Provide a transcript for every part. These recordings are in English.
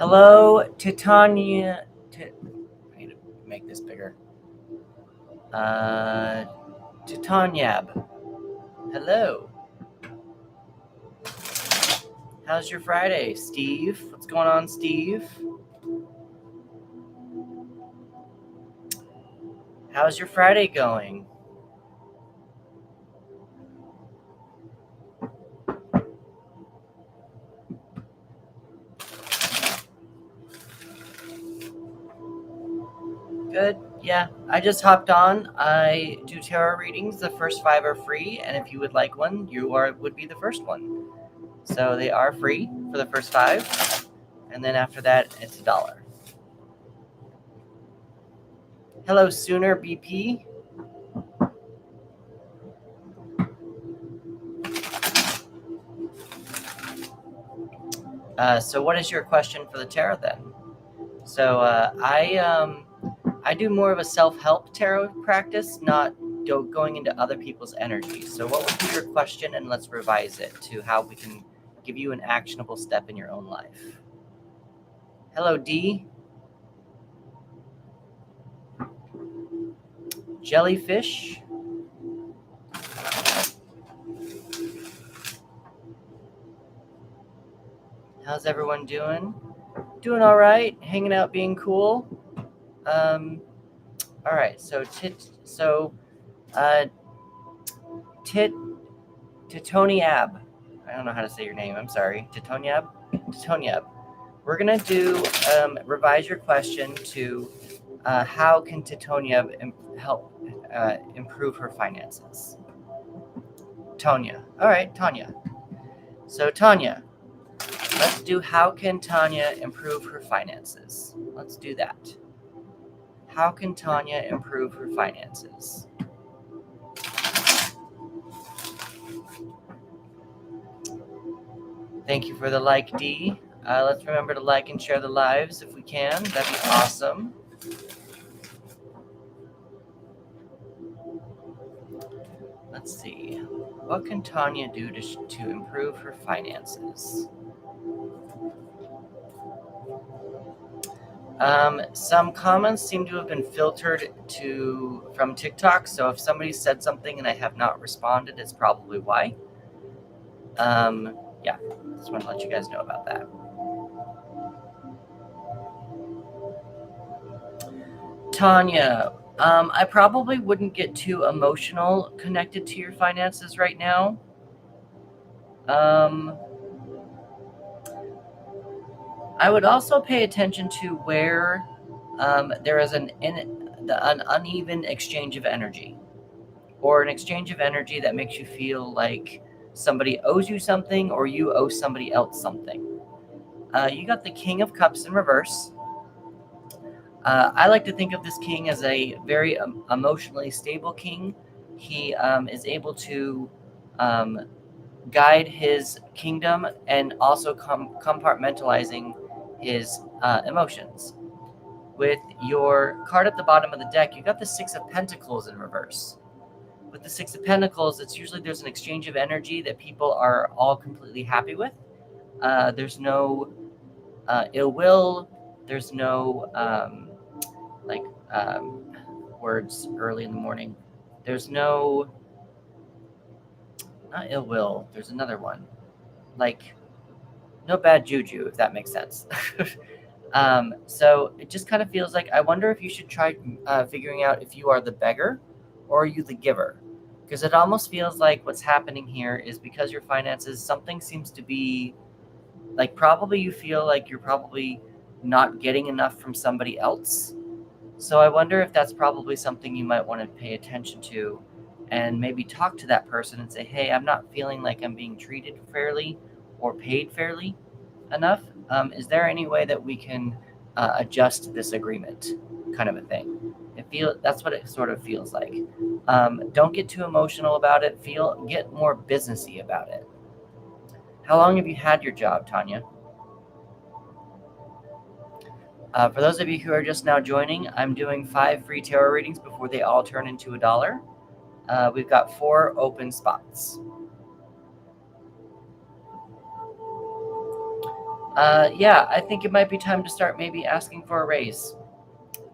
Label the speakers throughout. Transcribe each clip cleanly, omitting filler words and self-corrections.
Speaker 1: Hello, Titania. I need to make this bigger. Titaniab. Hello. How's your Friday, Steve? What's going on, Steve? How's your Friday going? Good. Yeah, I just hopped on. I do tarot readings. The first 5 are free, and if you would like one, would be the first one. So they are free for the first 5, and then after that, it's $1. Hello, Sooner BP. So what is your question for the tarot then? So I do more of a self-help tarot practice, not going into other people's energy. So what would be your question, and let's revise it to how we can give you an actionable step in your own life. Hello, D. Jellyfish. How's everyone doing? Doing all right. Hanging out, being cool. All right. So Titoniab. I don't know how to say your name. I'm sorry. Titoniab. We're gonna do revise your question to how can Titoniab help improve her finances? Tanya. All right, Tanya. So Tanya, let's do how can Tanya improve her finances? Let's do that. How can Tanya improve her finances? Thank you for the like, D. Let's remember to like and share the lives if we can. That'd be awesome. Let's see. What can Tanya do to improve her finances? Some comments seem to have been filtered from TikTok, so if somebody said something and I have not responded, it's probably why. Yeah, just want to let you guys know about that. Tanya, I probably wouldn't get too emotional connected to your finances right now. I would also pay attention to where there is an uneven exchange of energy, or an exchange of energy that makes you feel like somebody owes you something or you owe somebody else something. You got the King of Cups in reverse. I like to think of this king as a very emotionally stable king. He is able to guide his kingdom and also compartmentalizing his emotions. With your card at the bottom of the deck, you got the Six of Pentacles in reverse. With the Six of Pentacles, it's usually there's an exchange of energy that people are all completely happy with. There's no ill will. There's no words early in the morning. There's not ill will. There's another one, like no bad juju, if that makes sense. So it just kind of feels like I wonder if you should try figuring out if you are the beggar or are you the giver, because it almost feels like what's happening here is because your finances, something seems to be like probably you feel like you're probably not getting enough from somebody else. So I wonder if that's probably something you might want to pay attention to and maybe talk to that person and say, hey, I'm not feeling like I'm being treated fairly or paid fairly enough. Is there any way that we can adjust this agreement, kind of a thing? That's what it sort of feels like. Don't get too emotional about it. Get more businessy about it. How long have you had your job, Tanya? For those of you who are just now joining, I'm doing 5 free tarot readings before they all turn into $1. We've got 4 open spots. Yeah, I think it might be time to start maybe asking for a raise.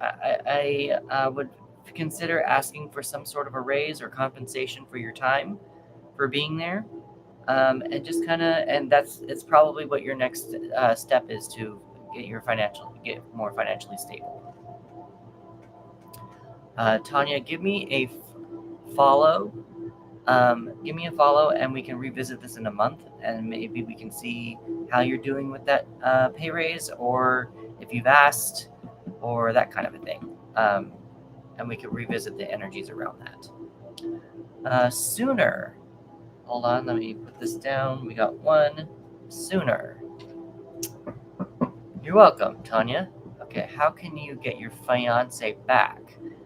Speaker 1: I would consider asking for some sort of a raise or compensation for your time for being there. And just kind of, and it's probably what your next step is to get more financially stable. Tanya, give me a follow. Give me a follow, and we can revisit this in a month, and maybe we can see how you're doing with that pay raise, or if you've asked, or that kind of a thing. And we can revisit the energies around that. Sooner. Hold on, let me put this down. We got one. Sooner. You're welcome, Tanya. Okay, how can you get your fiance back?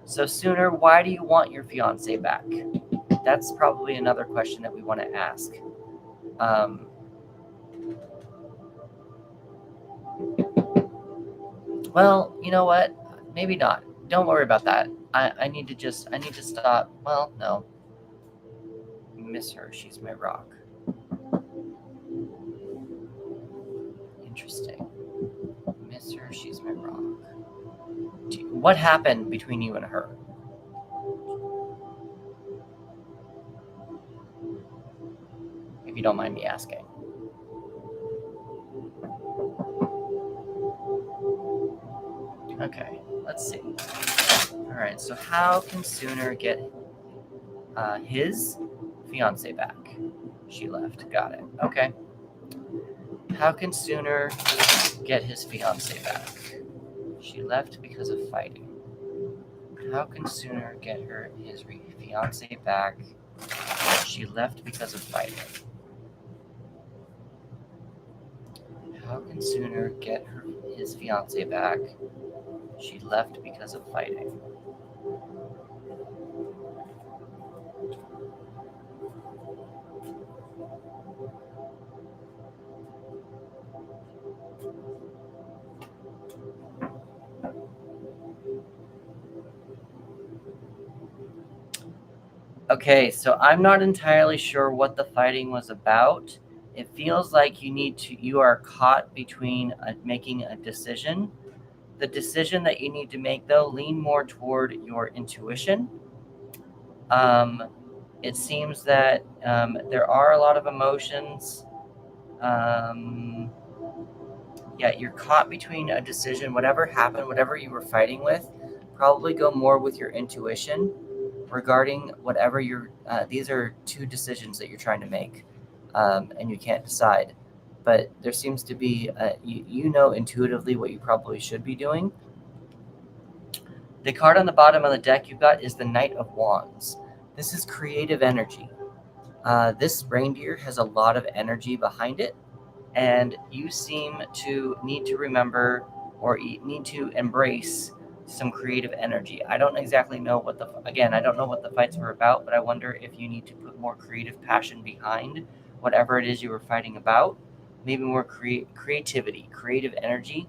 Speaker 1: So, Sooner, why do you want your fiance back? That's probably another question that we want to ask. Well, you know what? Maybe not. Don't worry about that. I need to stop. Well, no. Miss her. She's my rock. Interesting. Miss her. She's my rock. What happened between you and her? If you don't mind me asking. Okay, let's see. All right, so how can Sooner get his fiance back? She left. Got it. Okay. How can Sooner get his fiance back? She left because of fighting. How can Sooner get his fiance back? She left because of fighting. How can Sooner get his fiance back? She left because of fighting. Okay, so I'm not entirely sure what the fighting was about. It feels like you are caught between making a decision. The decision that you need to make, though, lean more toward your intuition. It seems that there are a lot of emotions. Yeah, you're caught between a decision. Whatever happened, whatever you were fighting with, probably go more with your intuition regarding whatever these are two decisions that you're trying to make, and you can't decide. But there seems to be, you know intuitively what you probably should be doing. The card on the bottom of the deck you've got is the Knight of Wands. This is creative energy. This reindeer has a lot of energy behind it, and you seem to need to remember or need to embrace some creative energy. I don't exactly know I don't know what the fights were about, but I wonder if you need to put more creative passion behind whatever it is you were fighting about. Maybe more creativity, creative energy.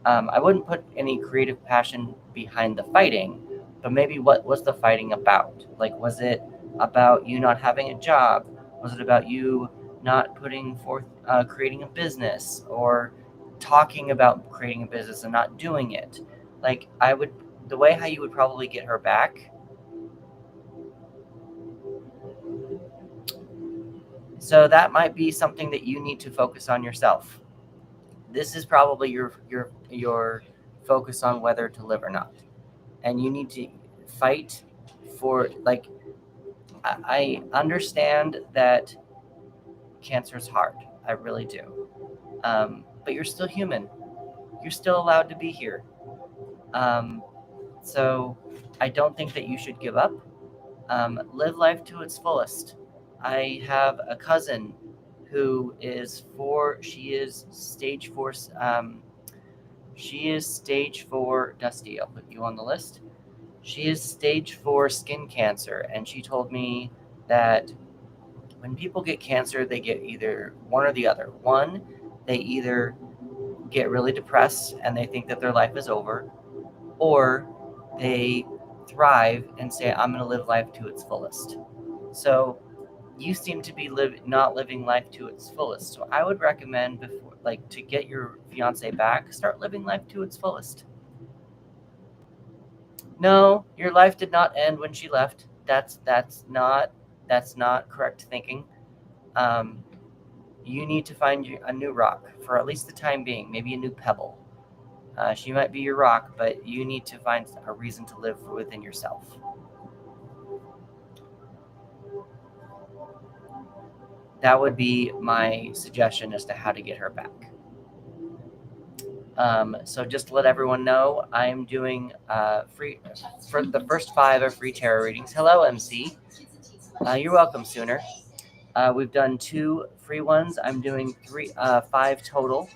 Speaker 1: I wouldn't put any creative passion behind the fighting, but maybe what was the fighting about? Like, was it about you not having a job? Was it about you not putting forth creating a business, or talking about creating a business and not doing it? Like, the way how you would probably get her back. So that might be something that you need to focus on yourself. This is probably your focus on whether to live or not, and you need to fight for, like, I understand that cancer is hard. I really do. But you're still human. You're still allowed to be here. So I don't think that you should give up. Live life to its fullest. I have a cousin who she is stage 4. She is stage 4. Dusty, I'll put you on the list. She is stage 4 skin cancer, and she told me that when people get cancer, they get either one or the other. One, they either get really depressed and they think that their life is over, or they thrive and say, I'm going to live life to its fullest. So you seem to be not living life to its fullest. So I would recommend to get your fiance back, start living life to its fullest. No, your life did not end when she left. That's not correct thinking. You need to find a new rock for at least the time being, maybe a new pebble. She might be your rock, but you need to find a reason to live within yourself. That would be my suggestion as to how to get her back. So just to let everyone know, I am doing free for the first 5 are free tarot readings. Hello, MC. You're welcome, Sooner. We've done 2 free ones. I'm doing 5 total.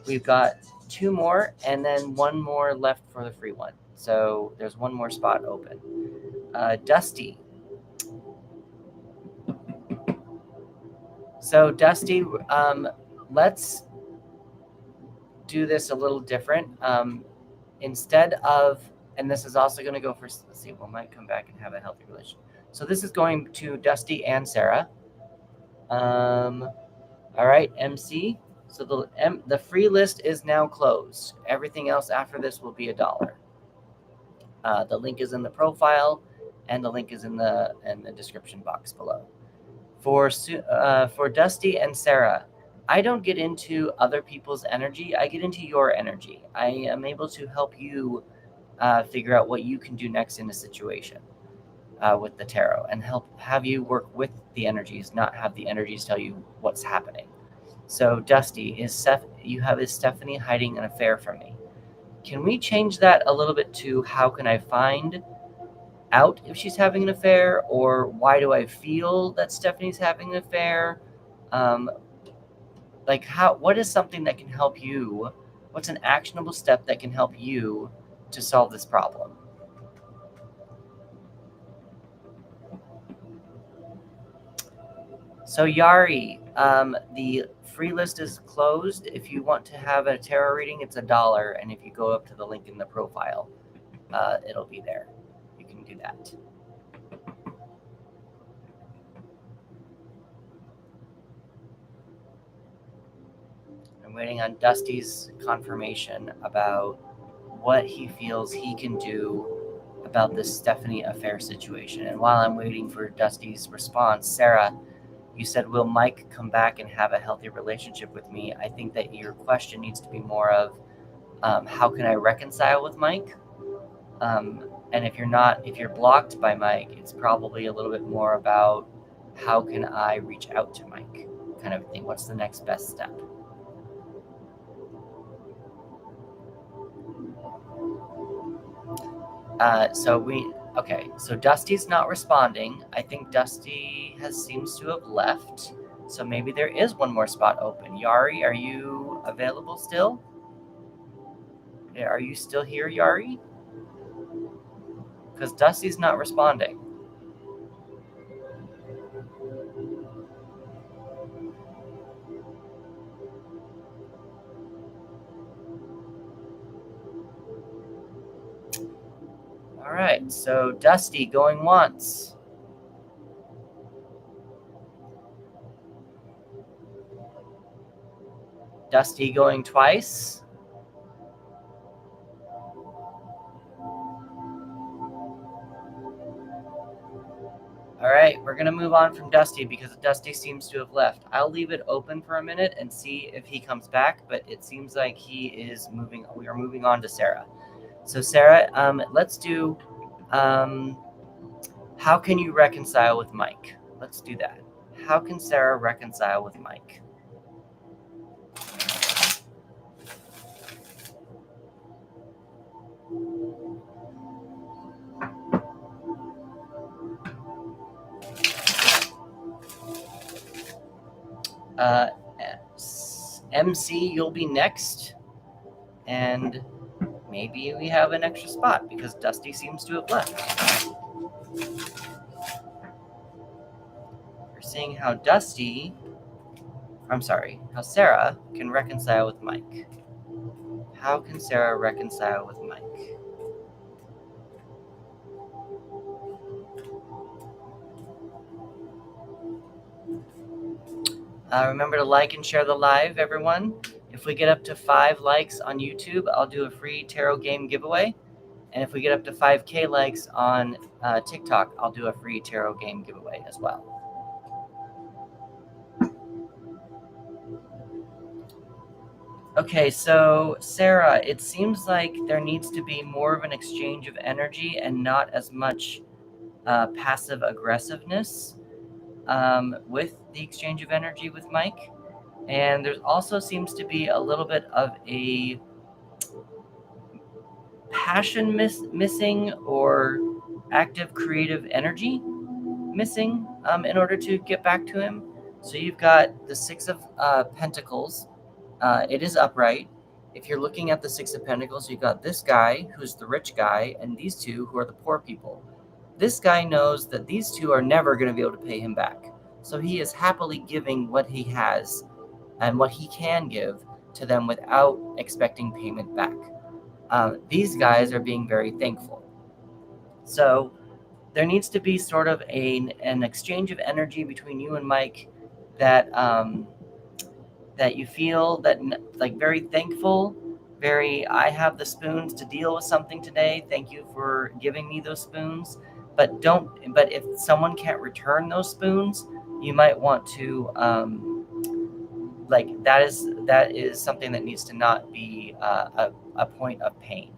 Speaker 1: We've got 2 more and then 1 more left for the free one. So there's 1 more spot open. Dusty. So Dusty, let's do this a little different. Instead of, and this is also going to go for, let's see, we might come back and have a healthy relationship. So this is going to Dusty and Sarah. All right, MC. So the free list is now closed. Everything else after this will be $1. The link is in the profile, and the link is in the description box below. For Dusty and Sarah, I don't get into other people's energy. I get into your energy. I am able to help you figure out what you can do next in a situation with the tarot, and have you work with the energies, not have the energies tell you what's happening. So Dusty, is Stephanie hiding an affair from me? Can we change that a little bit to how can I find out if she's having an affair, or why do I feel that Stephanie's having an affair? What is something that can help you? What's an actionable step that can help you to solve this problem? So Yari, the free list is closed. If you want to have a tarot reading, it's $1, and if you go up to the link in the profile, it'll be there. You can do that. I'm waiting on Dusty's confirmation about what he feels he can do about this Stephanie affair situation. And while I'm waiting for Dusty's response, Sarah, you said, will Mike come back and have a healthy relationship with me? I think that your question needs to be more of, how can I reconcile with Mike? And if you're blocked by Mike, it's probably a little bit more about how can I reach out to Mike kind of thing. What's the next best step? So Dusty's not responding. I think Dusty seems to have left. So maybe there is 1 more spot open. Yari, are you available still? Are you still here, Yari? Because Dusty's not responding. All right, so Dusty going once. Dusty going twice. All right, we're going to move on from Dusty because Dusty seems to have left. I'll leave it open for a minute and see if he comes back, but it seems like he is moving. We are moving on to Sarah. So Sarah, let's do, how can you reconcile with Mike? Let's do that. How can Sarah reconcile with Mike? MC, you'll be next, and maybe we have an extra spot because Dusty seems to have left. We're seeing how Sarah can reconcile with Mike. How can Sarah reconcile with Mike? Remember to like and share the live, everyone. If we get up to 5 likes on YouTube, I'll do a free tarot game giveaway. And if we get up to 5K likes on TikTok, I'll do a free tarot game giveaway as well. Okay, so Sarah, it seems like there needs to be more of an exchange of energy and not as much passive aggressiveness with the exchange of energy with Mike. And there also seems to be a little bit of a passion missing or active creative energy missing in order to get back to him. So you've got the Six of Pentacles. It is upright. If you're looking at the Six of Pentacles, you've got this guy who's the rich guy and these two who are the poor people. This guy knows that these two are never going to be able to pay him back. So he is happily giving what he has and what he can give to them without expecting payment back. These guys are being very thankful. So there needs to be sort of an exchange of energy between you and Mike that that you feel that like very thankful, very I have the spoons to deal with something today. Thank you for giving me those spoons. But if someone can't return those spoons, you might want to like that is something that needs to not be a point of pain.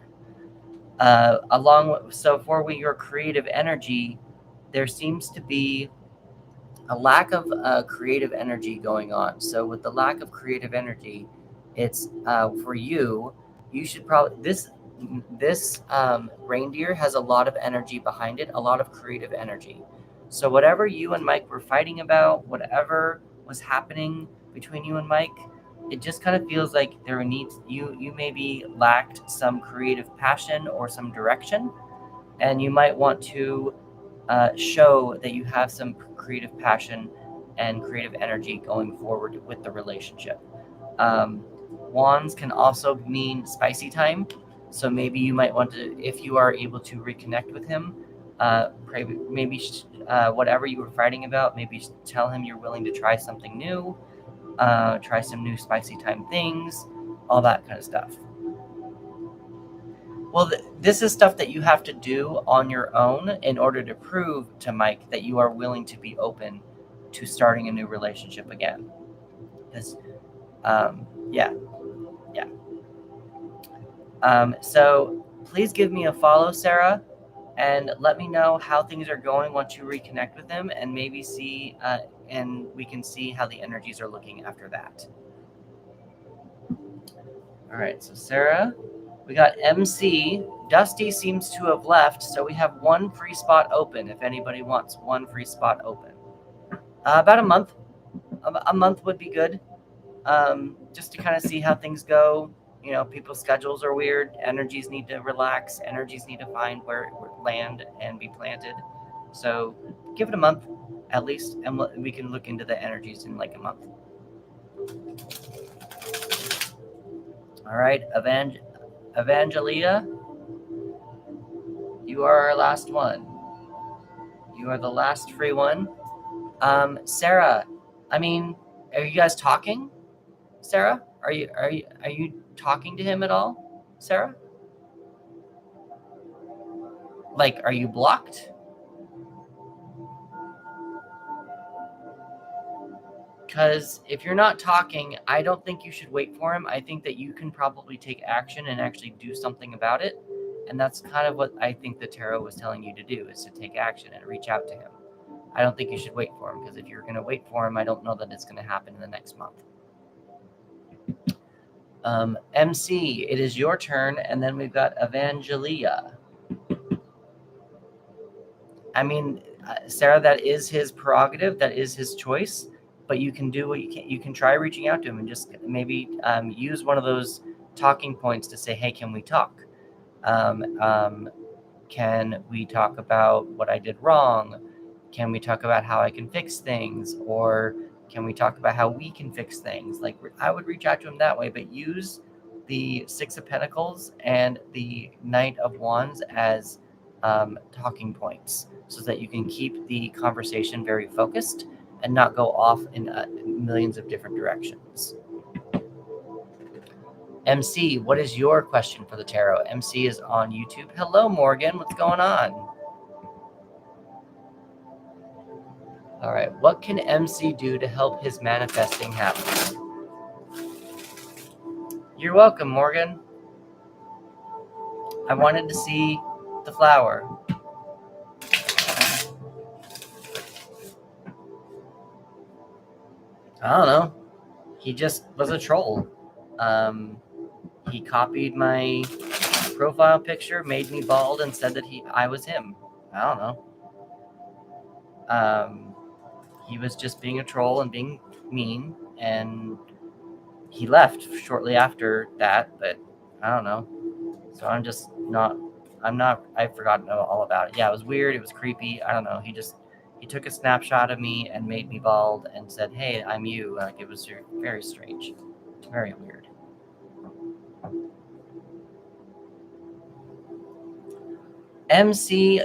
Speaker 1: So for your creative energy, there seems to be a lack of creative energy going on. So with the lack of creative energy, it's for you. You should probably this reindeer has a lot of energy behind it, a lot of creative energy. So whatever you and Mike were fighting about, whatever was happening between you and Mike, it just kind of feels like you maybe lacked some creative passion or some direction, and you might want to show that you have some creative passion and creative energy going forward with the relationship. Wands can also mean spicy time. So maybe you might want to, if you are able to reconnect with him, maybe whatever you were fighting about, maybe tell him you're willing to try something new, try some new spicy time things, all that kind of stuff. Well, this is stuff that you have to do on your own in order to prove to Mike that you are willing to be open to starting a new relationship again. Because, yeah. So please give me a follow, Sarah, and let me know how things are going once you reconnect with him, and maybe see, and we can see how the energies are looking after that. All right, so Sarah, we got MC. Dusty seems to have left, so we have one free spot open if anybody wants one free spot open. About a month. A month would be good, just to kind of see how things go. You know, people's schedules are weird. Energies need to relax. Energies need to find where land and be planted. So give it a month at least, and we can look into the energies in like a month. All right, Evangelia, you are our last one. You are the last free one. Sarah, I mean, are you guys talking? Sarah, are you talking to him at all, Sarah? Like, are you blocked? Because if you're not talking, I don't think you should wait for him. I think that you can probably take action and actually do something about it. And that's kind of what I think the tarot was telling you to do, is to take action and reach out to him. I don't think you should wait for him, because if you're going to wait for him, I don't know that it's going to happen in the next month. MC, it is your turn, and then we've got Evangelia. I mean, Sarah, that is his prerogative, that is his choice, but you can do what you can. You can try reaching out to him and just maybe use one of those talking points to say, hey, can we talk? Can we talk about what I did wrong? Can we talk about how I can fix things? Or can we talk about how we can fix things? Like, I would reach out to him that way, but use the Six of Pentacles and the Knight of Wands as talking points, so that you can keep the conversation very focused and not go off in millions of different directions. MC, what is your question for the tarot? MC is on YouTube. Hello, Morgan. What's going on? All right. What can MC do to help his manifesting happen? You're welcome, Morgan. I wanted to see the flower. I don't know. He just was a troll. He copied my profile picture, made me bald, and said that I was him. I don't know. He was just being a troll and being mean, and he left shortly after that, but I don't know. So I've forgotten all about it. Yeah, it was weird. It was creepy. I don't know. He took a snapshot of me and made me bald and said, "Hey, I'm you." Like, it was very strange. Very weird. MC,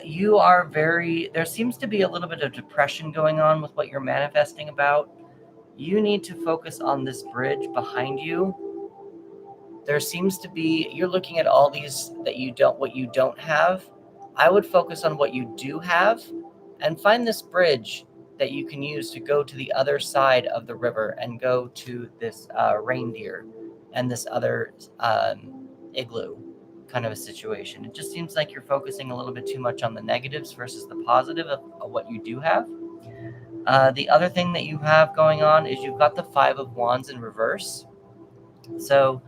Speaker 1: there seems to be a little bit of depression going on with what you're manifesting about. You need to focus on this bridge behind you. There seems to be, you're looking at all these what you don't have. I would focus on what you do have and find this bridge that you can use to go to the other side of the river and go to this reindeer and this other igloo kind of a situation. It just seems like you're focusing a little bit too much on the negatives versus the positive of what you do have. The other thing that you have going on is you've got the Five of Wands in reverse. So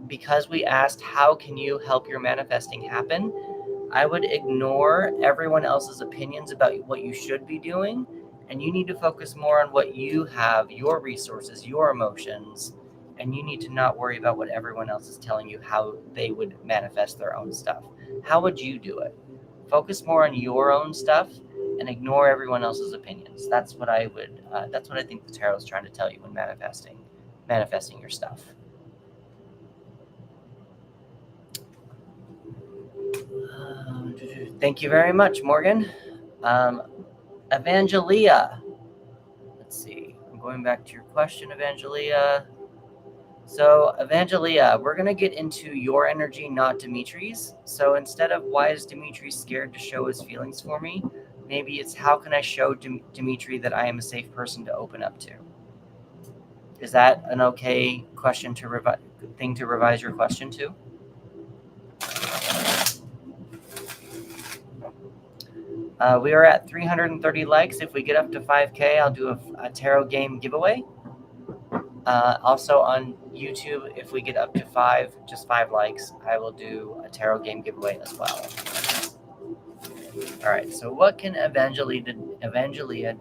Speaker 1: because we asked how can you help your manifesting happen, I would ignore everyone else's opinions about what you should be doing, and you need to focus more on what you have, your resources, your emotions, and you need to not worry about what everyone else is telling you how they would manifest their own stuff. How would you do it? Focus more on your own stuff and ignore everyone else's opinions. That's what I think the tarot is trying to tell you when manifesting your stuff. Thank you very much, Morgan. Evangelia. Let's see. I'm going back to your question, Evangelia. So, Evangelia, we're going to get into your energy, not Dimitri's. So instead of why is Dimitri scared to show his feelings for me, maybe it's how can I show Dimitri that I am a safe person to open up to? Is that an okay question to revise your question to? We are at 330 likes. If we get up to 5K, I'll do a tarot game giveaway. Also on YouTube, if we get up to 5 likes, I will do a tarot game giveaway as well. All right, so what can Evangelia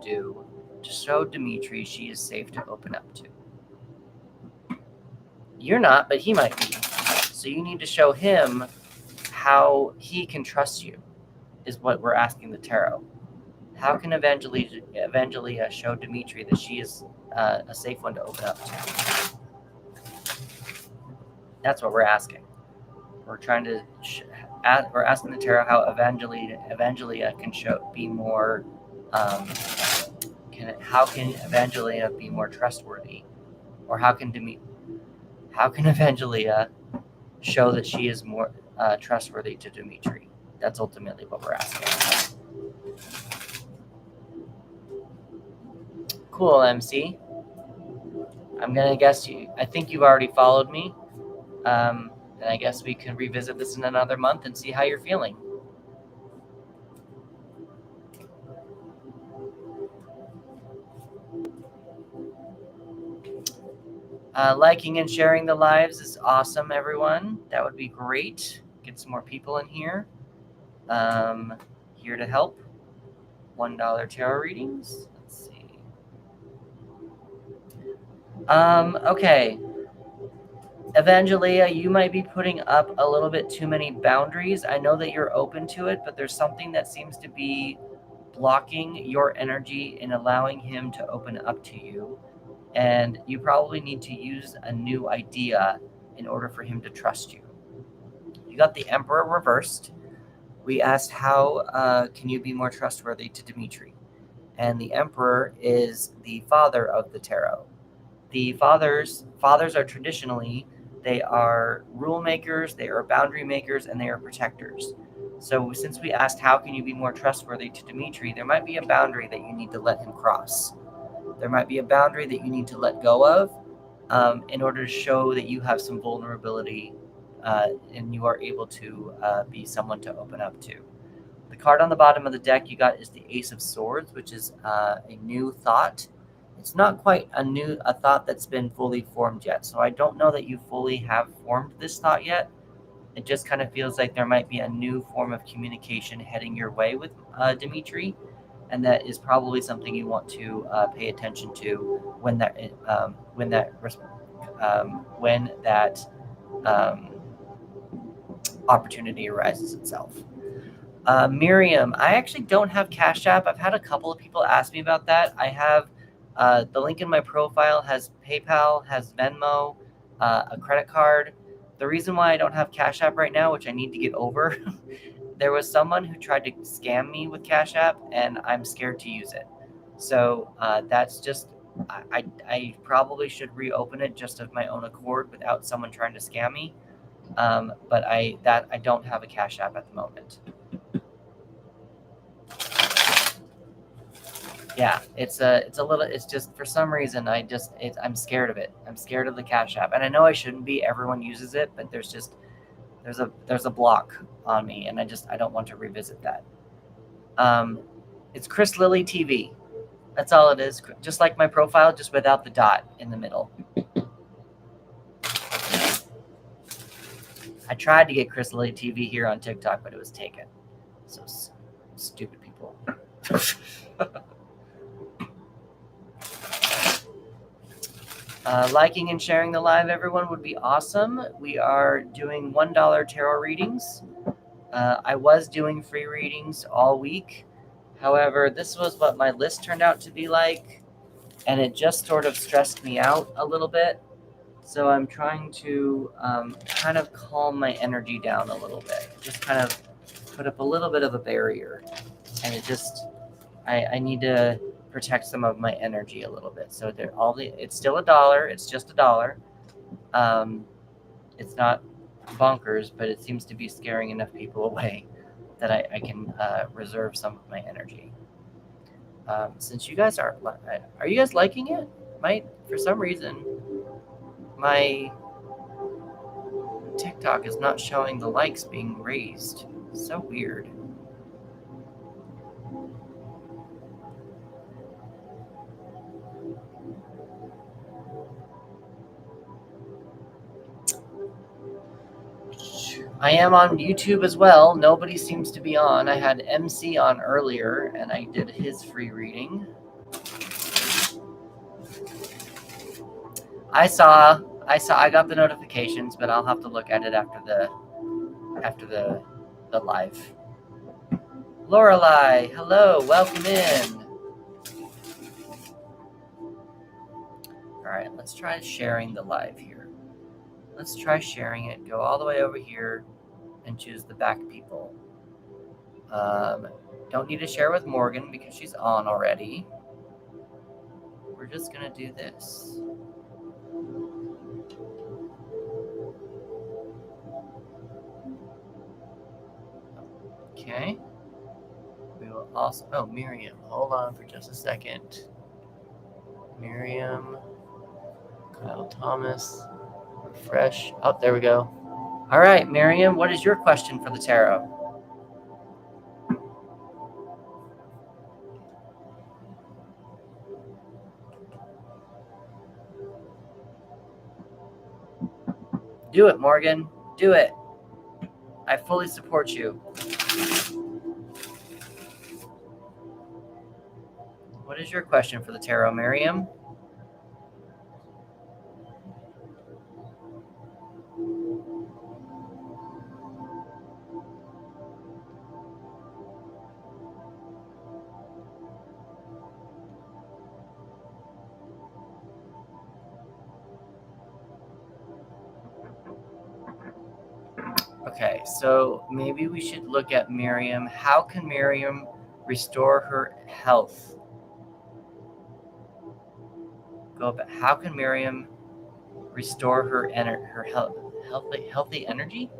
Speaker 1: do to show Dimitri she is safe to open up to? You're not, but he might be. So you need to show him how he can trust you, is what we're asking the tarot. How can Evangelia show Dimitri that she is a safe one to open up to? That's what we're asking. We're trying to we're asking the tarot how Evangelia can be more. How can Evangelia be more trustworthy, or how can Evangelia show that she is more trustworthy to Dimitri? That's ultimately what we're asking. Cool, MC. I'm gonna guess I think you've already followed me. And I guess we can revisit this in another month and see how you're feeling. Liking and sharing the lives is awesome, everyone. That would be great. Get some more people in here. Here to help. $1 tarot readings. Let's see. Okay. Evangelia, you might be putting up a little bit too many boundaries. I know that you're open to it, but there's something that seems to be blocking your energy and allowing him to open up to you. And you probably need to use a new idea in order for him to trust you. You got the Emperor reversed. We asked how can you be more trustworthy to Dimitri? and the Emperor is the father of the tarot. The fathers are traditionally, they are rule makers, they are boundary makers, and they are protectors. So since we asked how can you be more trustworthy to Dimitri, there might be a boundary that you need to let him cross. There might be a boundary that you need to let go of in order to show that you have some vulnerability and you are able to be someone to open up to. The card on the bottom of the deck you got is the Ace of Swords, which is a new thought. It's not quite a thought that's been fully formed yet. So I don't know that you fully have formed this thought yet. It just kind of feels like there might be a new form of communication heading your way with Dimitri, and that is probably something you want to pay attention to when that opportunity arises itself. Miriam, I actually don't have Cash App. I've had a couple of people ask me about that. I have the link in my profile has PayPal, has Venmo, a credit card. The reason why I don't have Cash App right now, which I need to get over, there was someone who tried to scam me with Cash App, and I'm scared to use it. So that's just, I probably should reopen it just of my own accord without someone trying to scam me. But I don't have a Cash App at the moment. Yeah, it's just for some reason I'm scared of it. I'm scared of the Cash App, and I know I shouldn't be. Everyone uses it, but there's a block on me, and I don't want to revisit that. It's Chris Lilly TV. That's all it is. Just like my profile, just without the dot in the middle. I tried to get Chris Lilly TV here on TikTok, but it was taken. So stupid people. Liking and sharing the live, everyone, would be awesome. We are doing $1 tarot readings. I was doing free readings all week. However, this was what my list turned out to be like, and it just sort of stressed me out a little bit. So I'm trying to kind of calm my energy down a little bit. Just kind of put up a little bit of a barrier. And I need to protect some of my energy a little bit. So it's still $1. It's just $1. It's not bonkers, but it seems to be scaring enough people away that I can reserve some of my energy. Since you guys are you guys liking it? For some reason, my TikTok is not showing the likes being raised. So weird. I am on YouTube as well. Nobody seems to be on. I had MC on earlier, and I did his free reading. I got the notifications, but I'll have to look at it after the live. Lorelei, hello, welcome in. All right, let's try sharing the live here. Let's try sharing it. Go all the way over here and choose the back people. Don't need to share with Morgan because she's on already. We're just gonna do this. Okay. We will also, Miriam, hold on for just a second. Miriam, Kyle Thomas, refresh. Oh, there we go. All right, Miriam, what is your question for the tarot? Do it, Morgan. Do it. I fully support you. What is your question for the tarot, Miriam? Okay, so maybe we should look at Miriam. How can Miriam restore her health go about how can Miriam restore her healthy energy?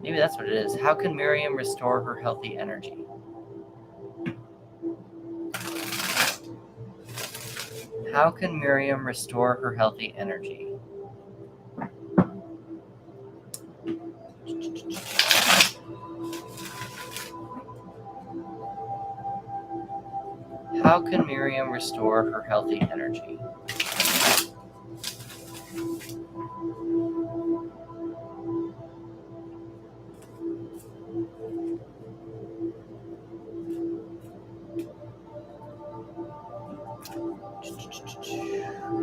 Speaker 1: Maybe that's what it is. How can Miriam restore her healthy energy? How can Miriam restore her healthy energy? How can Miriam restore her healthy energy?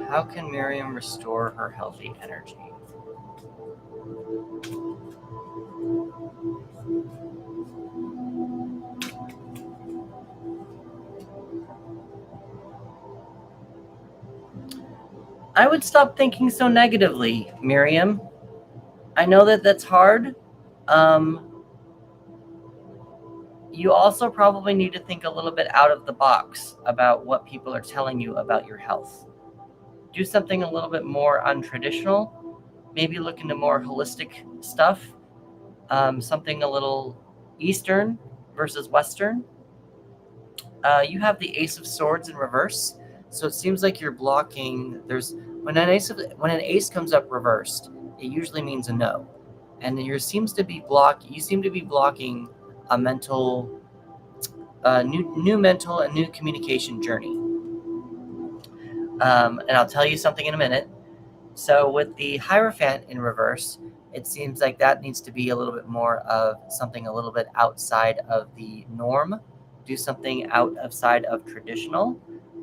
Speaker 1: How can Miriam restore her healthy energy? I would stop thinking so negatively, Miriam. I know that that's hard. You also probably need to think a little bit out of the box about what people are telling you about your health. Do something a little bit more untraditional. Maybe look into more holistic stuff. Something a little Eastern versus Western. You have the Ace of Swords in reverse, so it seems like you're blocking. When an ace comes up reversed, it usually means a no, and you seem to be blocking a mental, new mental and new communication journey. And I'll tell you something in a minute. So with the Hierophant in reverse, it seems like that needs to be a little bit more of something a little bit outside of the norm. Do something outside of traditional,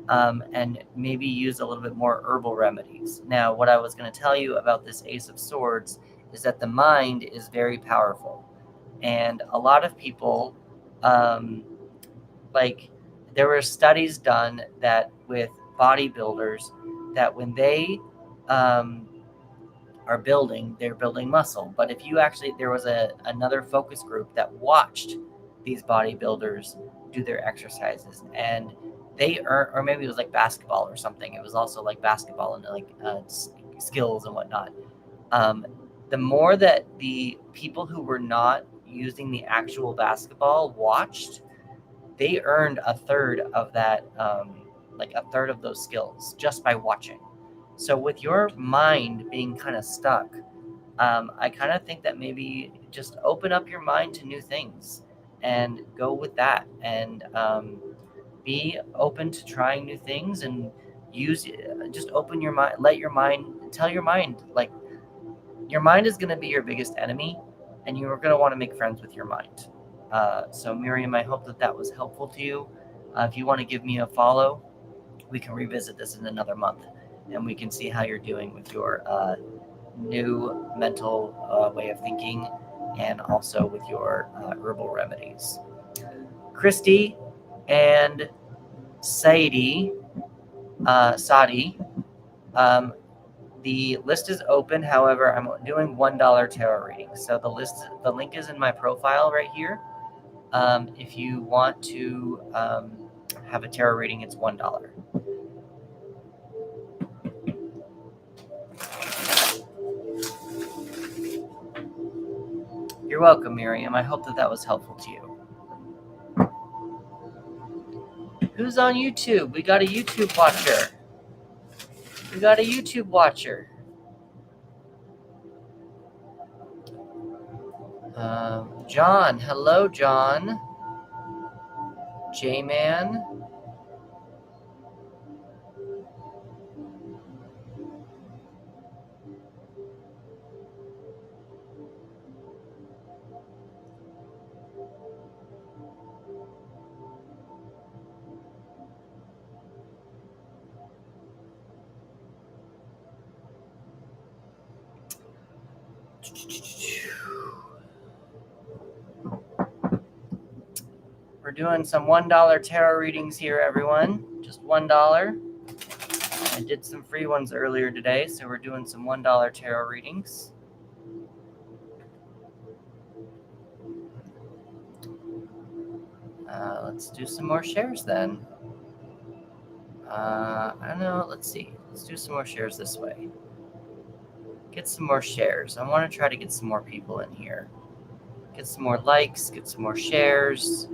Speaker 1: and maybe use a little bit more herbal remedies. Now, what I was going to tell you about this Ace of Swords is that the mind is very powerful. And a lot of people, there were studies done that with bodybuilders, that when they they're building muscle. But if you actually, there was another focus group that watched these bodybuilders do their exercises, and they earn, or maybe it was like basketball or something. It was also like basketball and skills and whatnot. The more that the people who were not using the actual basketball watched, they earned a third of that, like a third of those skills just by watching. So with your mind being kind of stuck, I kind of think that maybe just open up your mind to new things and go with that, and be open to trying new things, and just open your mind, tell your mind, like, your mind is going to be your biggest enemy, and you're going to want to make friends with your mind. So Miriam, I hope that was helpful to you. If you want to give me a follow, we can revisit this in another month, and we can see how you're doing with your new mental way of thinking, and also with your herbal remedies. Christy and Sadi, the list is open. However, I'm doing $1 tarot readings. So the link is in my profile right here. If you want to have a tarot reading, it's $1. You're welcome, Miriam. I hope that was helpful to you. Who's on YouTube? We got a YouTube watcher. John. Hello, John. J-Man. We're doing some $1 tarot readings here, everyone. Just $1. I did some free ones earlier today, so we're doing some $1 tarot readings. Let's do some more shares then. I don't know. Let's see. Let's do some more shares this way. Get some more shares. I want to try to get some more people in here. Get some more likes, get some more shares.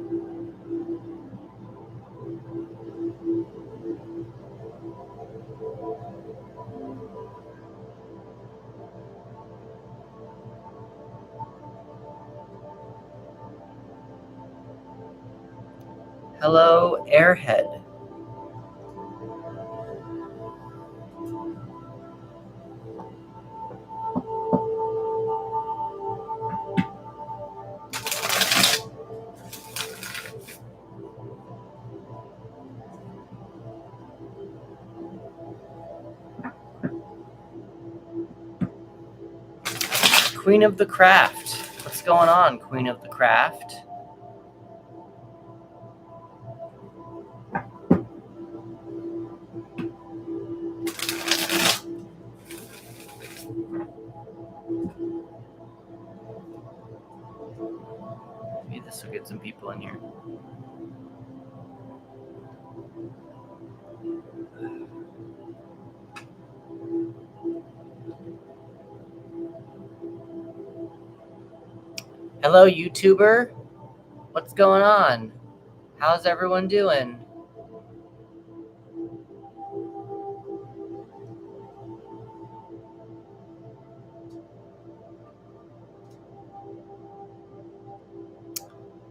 Speaker 1: Hello, Airhead. Queen of the Craft. What's going on, Queen of the Craft? Maybe this will get some people in here. Hello, YouTuber. What's going on? How's everyone doing?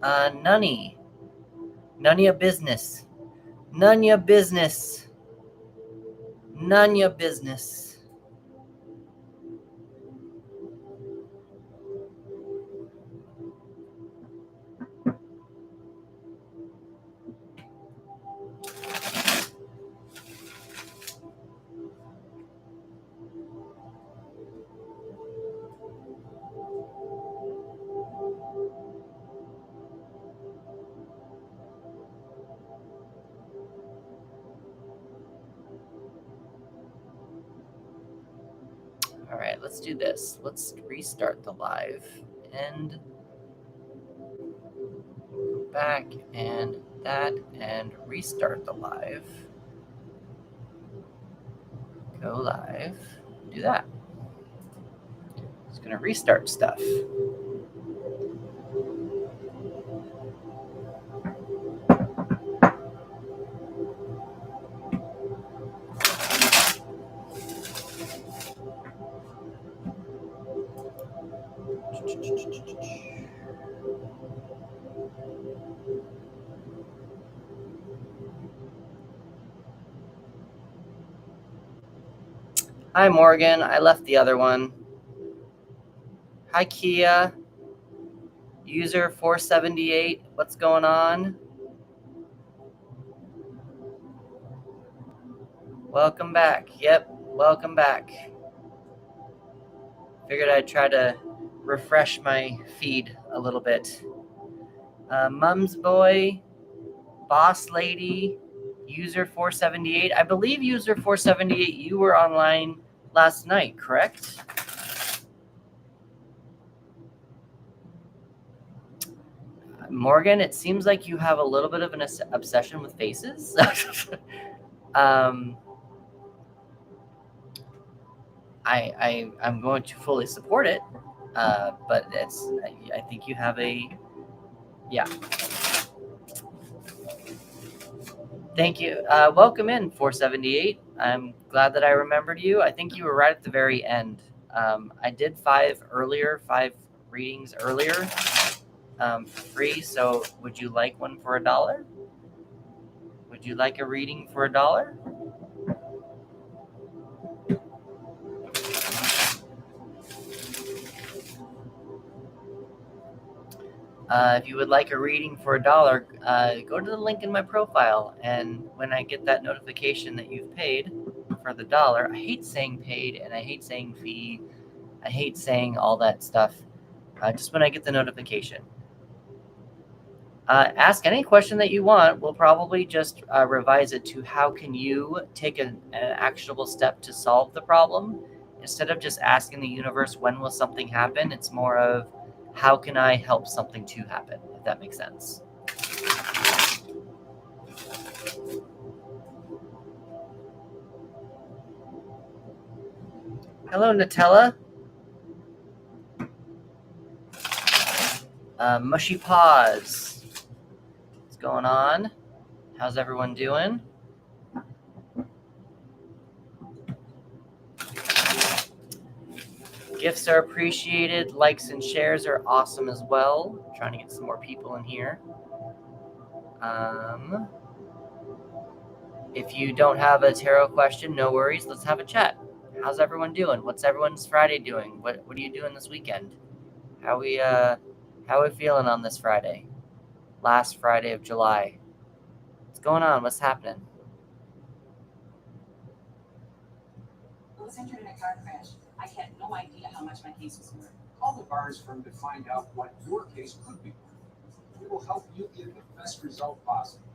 Speaker 1: Nunny. None of your business. None of your business. None of your business. All right, let's do this. Let's restart the live and go back and that and restart the live. Go live. Do that. It's going to restart stuff. Hi, Morgan. I left the other one. Hi, Kia. User 478. What's going on? Welcome back. Yep, welcome back. Figured I'd try to refresh my feed a little bit. Mums Boy, Boss Lady, User 478. I believe User 478, you were online last night, correct? Morgan, it seems like you have a little bit of an obsession with faces. I'm going to fully support it, but I think you have yeah. Thank you. Welcome in, 478. I'm glad that I remembered you. I think you were right at the very end. I did 5 readings earlier, for free. So would you like one for $1? Would you like a reading for $1? If you would like a reading for $1, go to the link in my profile, and when I get that notification that you've paid for the $1, I hate saying paid and I hate saying fee. I hate saying all that stuff. Just when I get the notification. Ask any question that you want. We'll probably just revise it to how can you take an actionable step to solve the problem. Instead of just asking the universe, when will something happen? It's more of, how can I help something to happen, if that makes sense. Hello, Nutella. Mushy Paws. What's going on? How's everyone doing? Gifts are appreciated. Likes and shares are awesome as well. Trying to get some more people in here. If you don't have a tarot question, no worries. Let's have a chat. How's everyone doing? What's everyone's Friday doing? What are you doing this weekend? How we feeling on this Friday? Last Friday of July. What's going on? What's happening?
Speaker 2: I was injured in a car crash. I had no idea how much my case was worth. Call the buyer's firm to find out what your case could be worth. We will help you get the best result possible.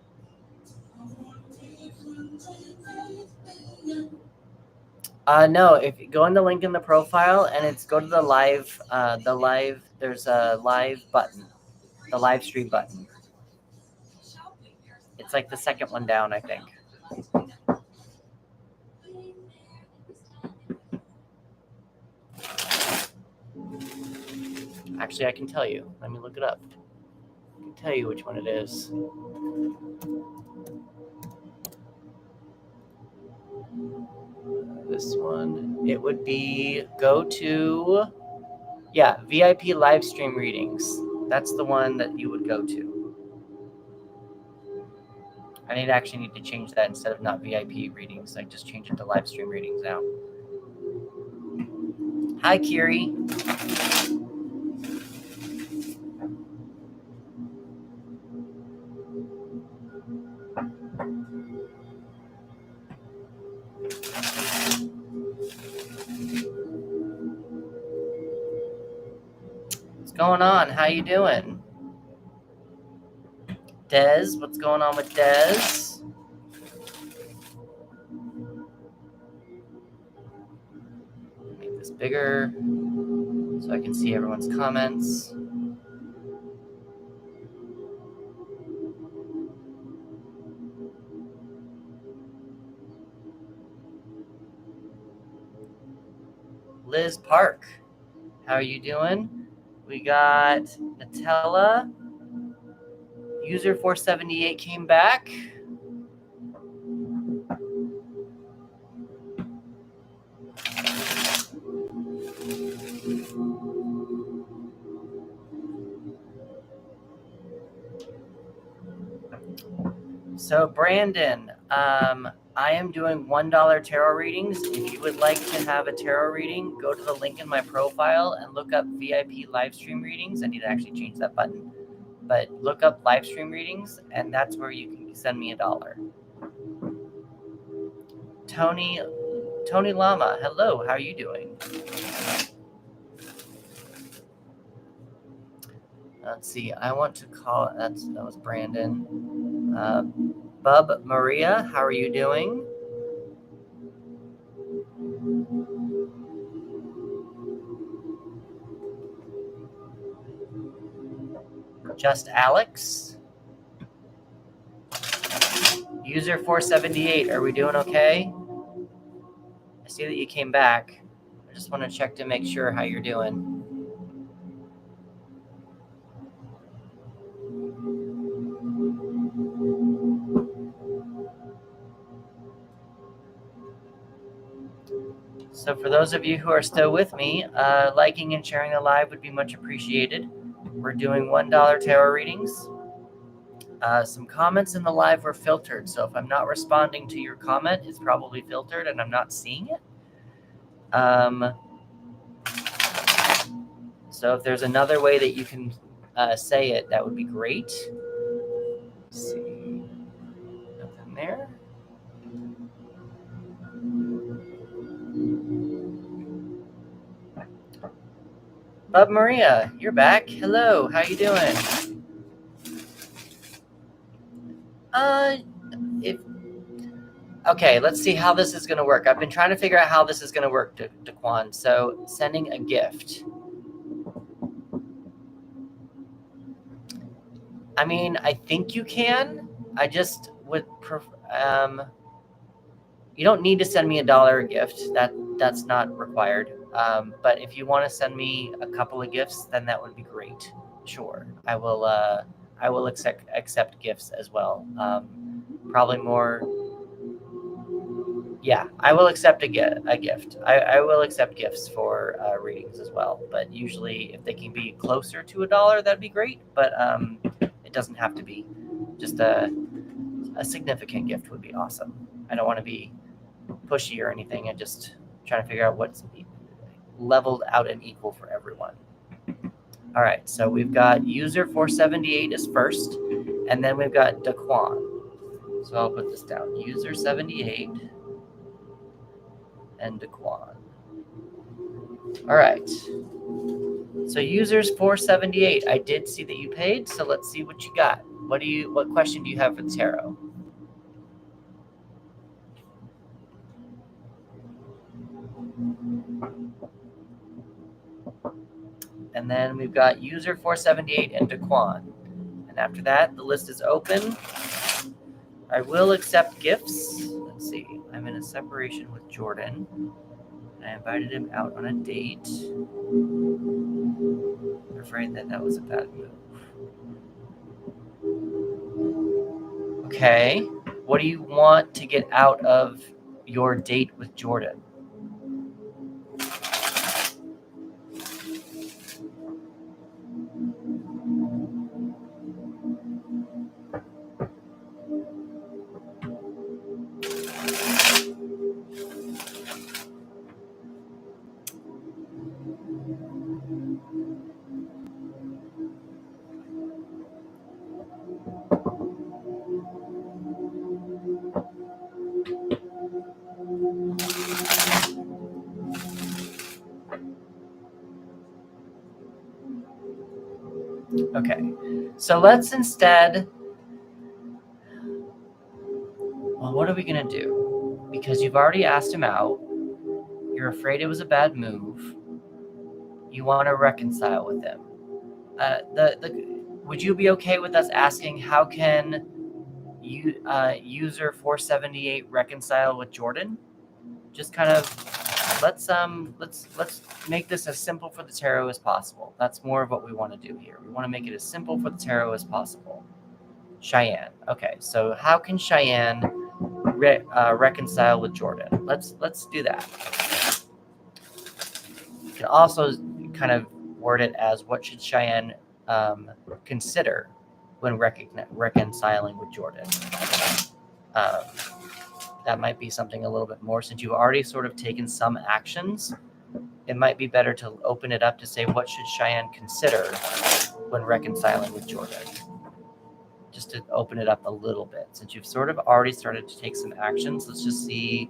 Speaker 1: No, if you go in the link in the profile and it's go to the live, there's a live button, the live stream button. It's like the second one down, I think. Actually, I can tell you. Let me look it up. I can tell you which one it is. This one, it would be go to, VIP live stream readings. That's the one that you would go to. I actually need to change that instead of not VIP readings. I just change it to live stream readings now. Hi, Kiri. What's going on? How you doing? Dez, what's going on with Dez? Make this bigger so I can see everyone's comments. Liz Park, how are you doing? We got Nutella. User 478 came back. So Brandon, I am doing $1 tarot readings. If you would like to have a tarot reading, go to the link in my profile and look up VIP live stream readings. I need to actually change that button. But look up live stream readings, and that's where you can send me $1. Tony Lama, hello, how are you doing? Let's see, I want to call, that was Brandon. Bub Maria, how are you doing? Just Alex. User 478, are we doing okay? I see that you came back. I just want to check to make sure how you're doing. So for those of you who are still with me, liking and sharing the live would be much appreciated. We're doing $1 tarot readings. Some comments in the live were filtered, so if I'm not responding to your comment, it's probably filtered and I'm not seeing it. So if there's another way that you can say it, that would be great. Let's see, nothing there. Bub Maria, you're back. Hello, how you doing? Okay, let's see how this is going to work. I've been trying to figure out how this is going to work, Daquan. So, sending a gift. I think you can. I just would you don't need to send me $1 gift. that's not required. But if you want to send me a couple of gifts, then that would be great. Sure, I will. I will accept gifts as well. Probably more. Yeah, I will accept a gift. I will accept gifts for readings as well. But usually, if they can be closer to $1, that'd be great. But it doesn't have to be. Just a significant gift would be awesome. I don't want to be pushy or anything. And just trying to figure out what's leveled out and equal for everyone. All right, so we've got user 478 is first, and then we've got Daquan. So I'll put this down. User 78 and Daquan. All right. So users 478, I did see that you paid, so let's see what you got. What question do you have for the tarot? And then we've got user 478 and Daquan. And after that, the list is open. I will accept gifts. Let's see. I'm in a separation with Jordan. I invited him out on a date. I'm afraid that was a bad move. Okay. What do you want to get out of your date with Jordan? Okay, so let's instead, well, what are we going to do? Because you've already asked him out. You're afraid it was a bad move. You want to reconcile with him. Would you be okay with us asking how can user 478 reconcile with Jordan? Just kind of let's make this as simple for the tarot as possible. That's more of what we want to do here. We want to make it as simple for the tarot as possible. Cheyenne. Okay, so how can Cheyenne reconcile with Jordan? Let's do that. You can also kind of word it as what should Cheyenne consider when reconciling with Jordan. That might be something a little bit more, since you've already sort of taken some actions. It might be better to open it up to say, what should Cheyenne consider when reconciling with Jordan? Just to open it up a little bit. Since you've sort of already started to take some actions, let's just see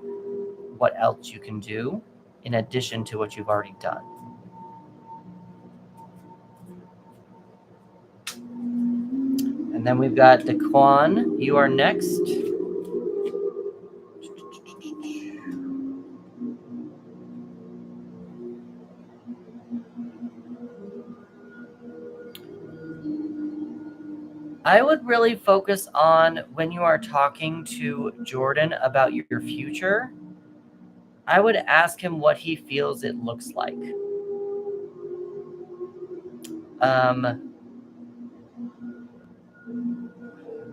Speaker 1: what else you can do in addition to what you've already done. And then we've got Daquan. You are next. I would really focus on when you are talking to Jordan about your future. I would ask him what he feels it looks like.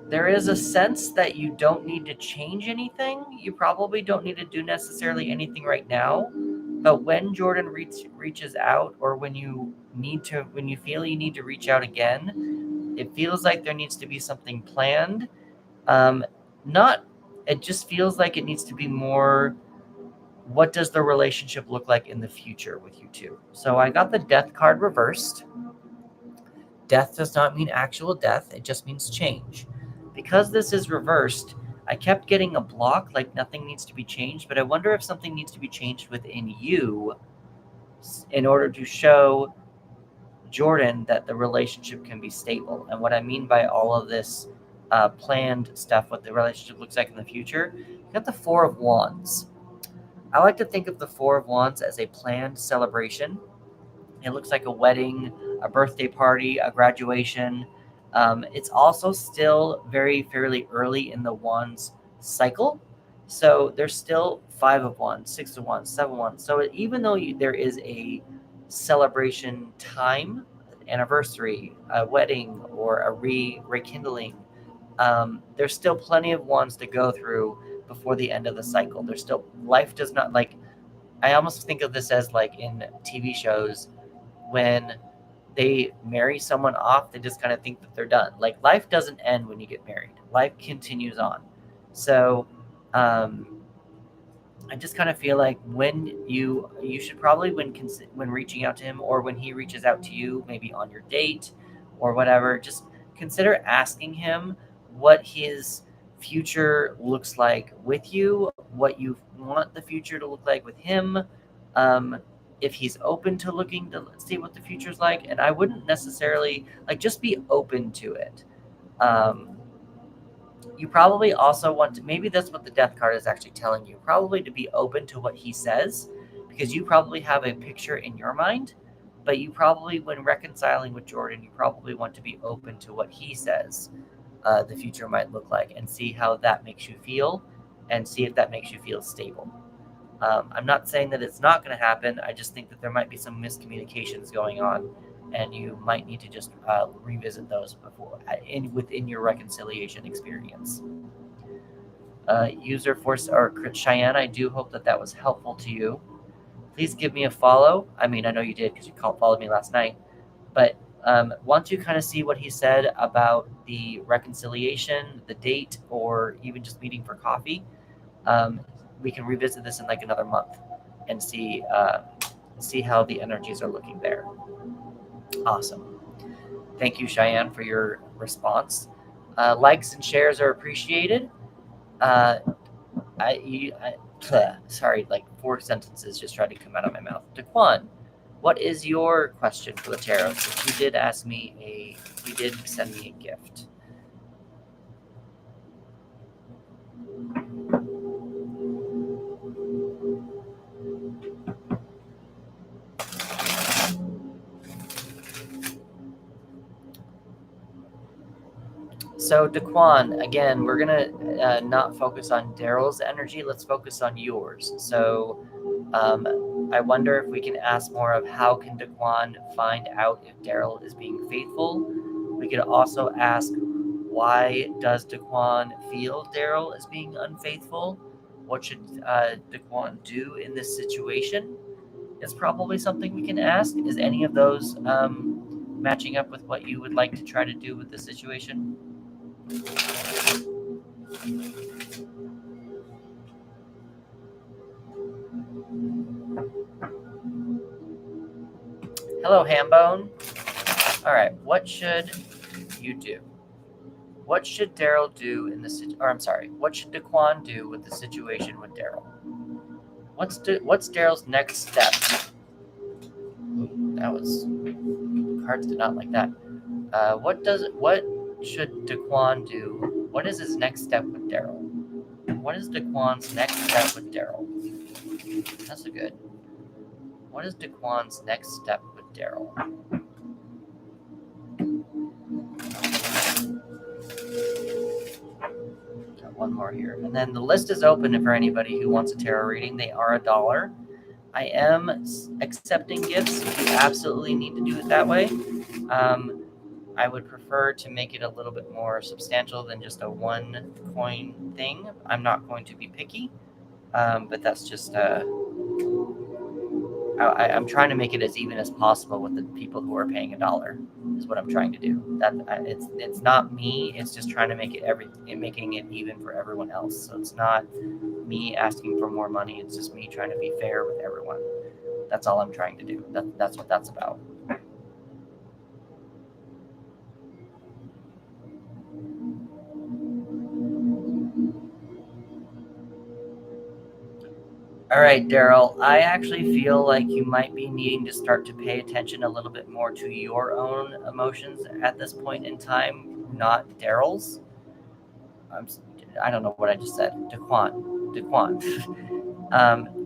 Speaker 1: There is a sense that you don't need to change anything. You probably don't need to do necessarily anything right now. But when Jordan reaches out, or when you feel you need to reach out again, it feels like there needs to be something planned. It just feels like it needs to be more, what does the relationship look like in the future with you two? So I got the Death card reversed. Death does not mean actual death. It just means change. Because this is reversed, I kept getting a block, like nothing needs to be changed, but I wonder if something needs to be changed within you in order to show Jordan that the relationship can be stable. And what I mean by all of this planned stuff, what the relationship looks like in the future, you got the Four of Wands. I like to think of the Four of Wands as a planned celebration. It looks like a wedding, a birthday party, a graduation. It's also still fairly early in the Wands cycle. So there's still 5 of Wands, 6 of Wands, 7 of Wands. So even though there is a celebration time, anniversary, a wedding, or a rekindling, there's still plenty of wands to go through before the end of the cycle. There's still, life does not, like, I almost think of this as like in TV shows when they marry someone off, they just kind of think that they're done. Like, life doesn't end when you get married. Life continues on. So I just kind of feel like when you should probably, when reaching out to him, or when he reaches out to you, maybe on your date or whatever, just consider asking him what his future looks like with you, what you want the future to look like with him, if he's open to looking to see what the future's like. And I wouldn't necessarily, like, just be open to it. You probably also want to, maybe that's what the death card is actually telling you, probably to be open to what he says, because you probably have a picture in your mind, but you probably, when reconciling with Jordan, you probably want to be open to what he says the future might look like, and see how that makes you feel, and see if that makes you feel stable. I'm not saying that it's not going to happen. I just think that there might be some miscommunications going on, and you might need to just revisit those before within your reconciliation experience. User Force or Cheyenne, I do hope that that was helpful to you. Please give me a follow. I mean, I know you did because you followed me last night, but once you kind of see what he said about the reconciliation, the date, or even just meeting for coffee, we can revisit this in like another month and see how the energies are looking there. Awesome. Thank you, Cheyenne, for your response. Likes and shares are appreciated. Sorry, like 4 sentences just tried to come out of my mouth. Daquan, what is your question for the tarot? Since you did you did send me a gift. So, Daquan, again, we're going to not focus on Daryl's energy. Let's focus on yours. So, I wonder if we can ask more of how can Daquan find out if Daryl is being faithful. We could also ask, why does Daquan feel Daryl is being unfaithful? What should Daquan do in this situation? Is probably something we can ask. Is any of those matching up with what you would like to try to do with the situation? Hello, Hambone. All right, what should you do? What should Daryl do in this? Or I'm sorry, what should Daquan do with the situation with Daryl? What's Daryl's next step? Ooh, that was, cards did not like that. What should Daquan do? What is his next step with Daryl? What is Daquan's next step with Daryl? That's a good. What is Daquan's next step with Daryl? Got one more here. And then the list is open for anybody who wants a tarot reading. They are $1. I am accepting gifts if you absolutely need to do it that way. I would prefer to make it a little bit more substantial than just a one coin thing. I'm not going to be picky, but that's just I'm trying to make it as even as possible with the people who are paying $1 is what I'm trying to do. That it's not me. It's just trying to make it making it even for everyone else. So it's not me asking for more money. It's just me trying to be fair with everyone. That's all I'm trying to do. That's what that's about. All right, Daryl, I actually feel like you might be needing to start to pay attention a little bit more to your own emotions at this point in time, not Daryl's. I don't know what I just said. Daquan.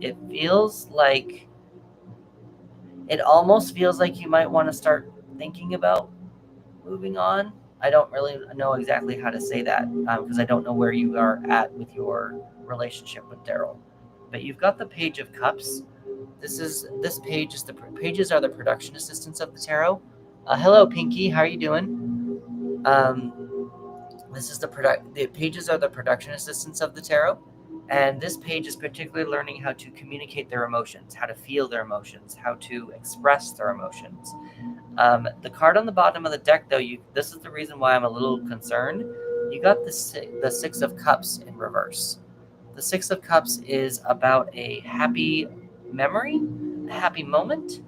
Speaker 1: It feels like, it almost feels like you might want to start thinking about moving on. I don't really know exactly how to say that because I don't know where you are at with your relationship with Daryl. but you've got the Page of Cups. Pages are the production assistants of the tarot. Hello, Pinky. How are you doing? The pages are the production assistants of the tarot, and this page is particularly learning how to communicate their emotions, how to feel their emotions, how to express their emotions. The card on the bottom of the deck, though, this is the reason why I'm a little concerned. You got the Six of Cups in reverse. The Six of Cups is about a happy memory, a happy moment.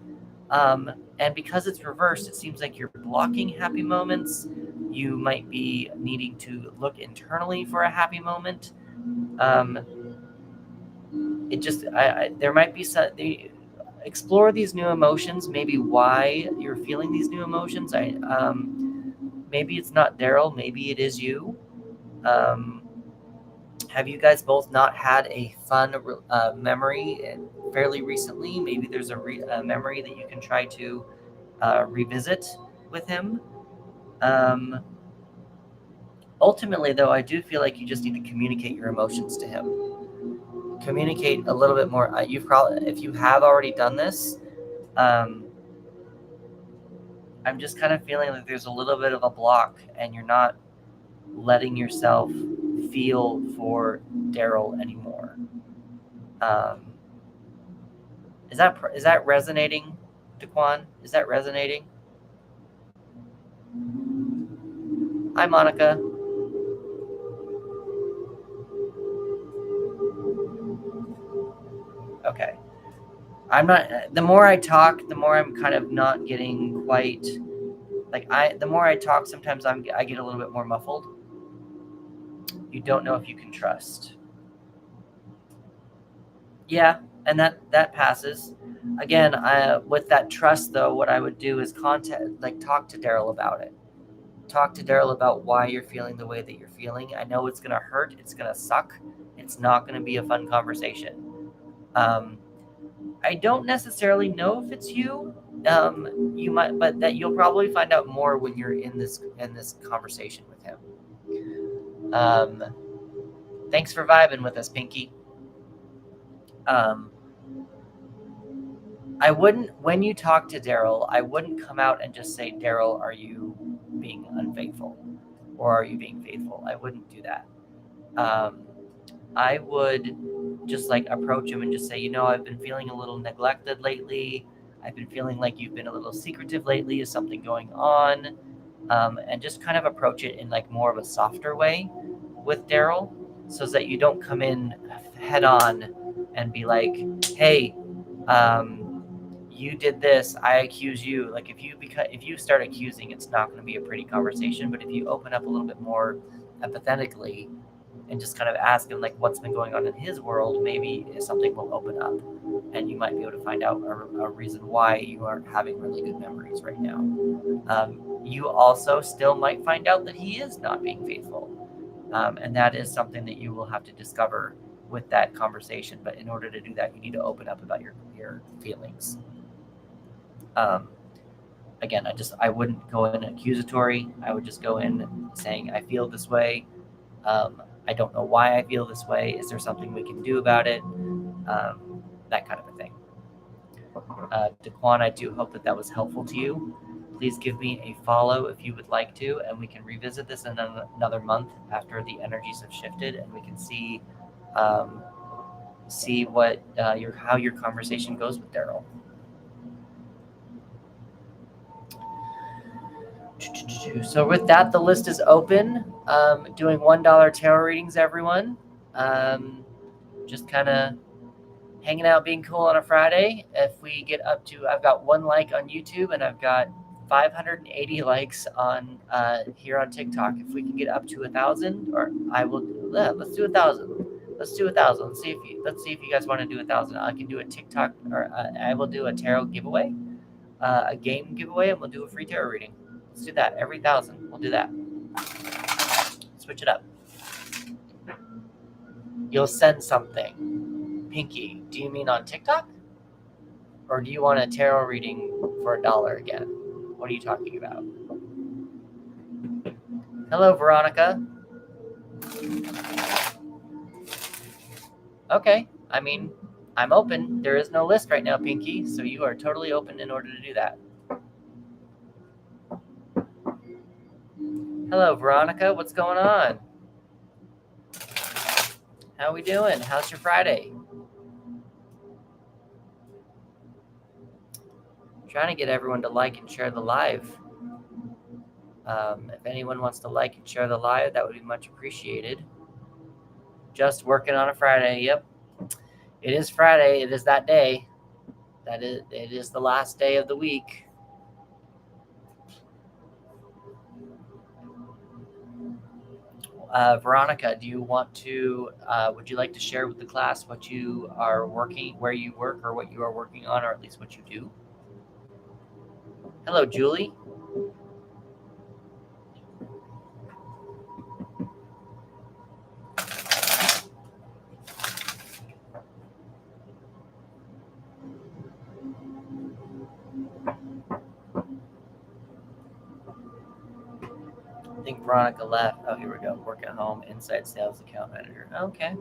Speaker 1: And because it's reversed, it seems like you're blocking happy moments. You might be needing to look internally for a happy moment. There might be explore these new emotions, maybe why you're feeling these new emotions. Maybe it's not Daryl, maybe it is you. Have you guys both not had a fun memory fairly recently? Maybe there's a memory that you can try to revisit with him. Ultimately, though, I do feel like you just need to communicate your emotions to him. Communicate a little bit more. If you have already done this, I'm just kind of feeling like there's a little bit of a block, and you're not letting yourself feel for Daryl anymore. Is that resonating, Daquan? Is that resonating? Hi, Monica. Okay. The more I talk, the more I'm kind of not getting quite, the more I talk, sometimes I get a little bit more muffled. You don't know if you can trust. Yeah, and that passes. Again, with that trust, though, what I would do is talk to Daryl about it. Talk to Daryl about why you're feeling the way that you're feeling. I know it's going to hurt. It's going to suck. It's not going to be a fun conversation. I don't necessarily know if it's you. You might, but that you'll probably find out more when you're in this conversation with him. Thanks for vibing with us, Pinky. I wouldn't, when you talk to Daryl, I wouldn't come out and just say, Daryl, are you being unfaithful? Or are you being faithful? I wouldn't do that. I would just approach him and just say, I've been feeling a little neglected lately. I've been feeling like you've been a little secretive lately. Is something going on? And just kind of approach it in more of a softer way with Daryl, so that you don't come in head on and be like, hey, you did this, I accuse you. If you start accusing, it's not going to be a pretty conversation. But if you open up a little bit more empathetically and just kind of ask him what's been going on in his world, maybe something will open up, and you might be able to find out a reason why you aren't having really good memories right now. You also still might find out that he is not being faithful, and that is something that you will have to discover with that conversation. But in order to do that, you need to open up about your feelings. Again, I wouldn't go in accusatory. I would just go in saying, I feel this way. I don't know why I feel this way. Is there something we can do about it? That kind of a thing. Daquan, I do hope that was helpful to you. Please give me a follow if you would like to, and we can revisit this in another month after the energies have shifted, and we can see what how your conversation goes with Daryl. So with that, the list is open. Doing $1 tarot readings, everyone. Just kind of hanging out, being cool on a Friday. If we get up to, I've got 1 like on YouTube, and I've got 580 likes on here on TikTok. If we can get up to 1,000, or I will. Let's do 1,000. Let's do 1,000. Let's see if you guys want to do 1,000. I can do a TikTok, or I will do a tarot giveaway, a game giveaway, and we'll do a free tarot reading. Let's do that. Every 1,000, we'll do that. Switch it up. You'll send something. Pinky, do you mean on TikTok? Or do you want a tarot reading for $1 again? What are you talking about? Hello, Veronica. Okay. I mean, I'm open. There is no list right now, Pinky, so you are totally open in order to do that. Hello, Veronica. What's going on? How we doing? How's your Friday? I'm trying to get everyone to like and share the live. If anyone wants to like and share the live, that would be much appreciated. Just working on a Friday. Yep. It is Friday. It is that day. It is the last day of the week. Veronica, do you want to, would you like to share with the class what you are working, where you work, or what you are working on, or at least what you do? Hello, Julie. I think Veronica left. Oh, here we go. Work at home, inside sales account manager. Okay.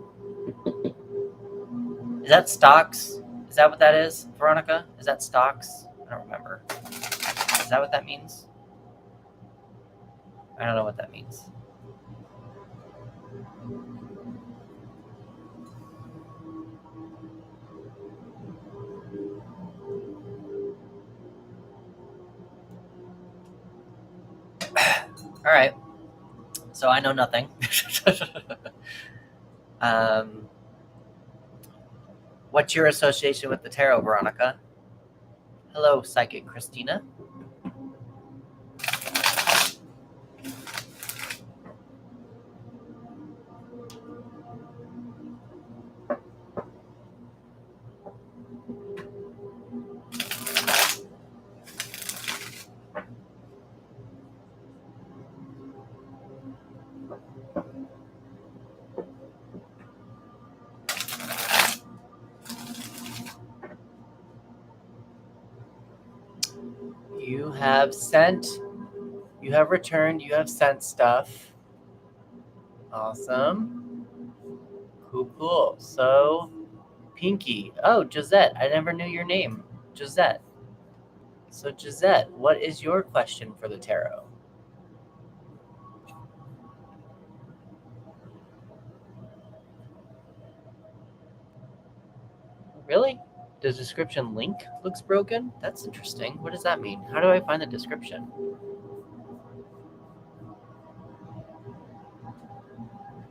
Speaker 1: Is that stocks? Is that what that is, Veronica? Is that stocks? I don't remember. Is that what that means? I don't know what that means. All right. So I know nothing. What's your association with the tarot, Veronica? Hello, Psychic Christina. You have sent, you have returned, you have sent stuff. Awesome. Cool. So, Pinky. Oh, Gisette. I never knew your name. Gisette. So, Gisette, what is your question for the tarot? Really? The description link looks broken? That's interesting. What does that mean? How do I find the description?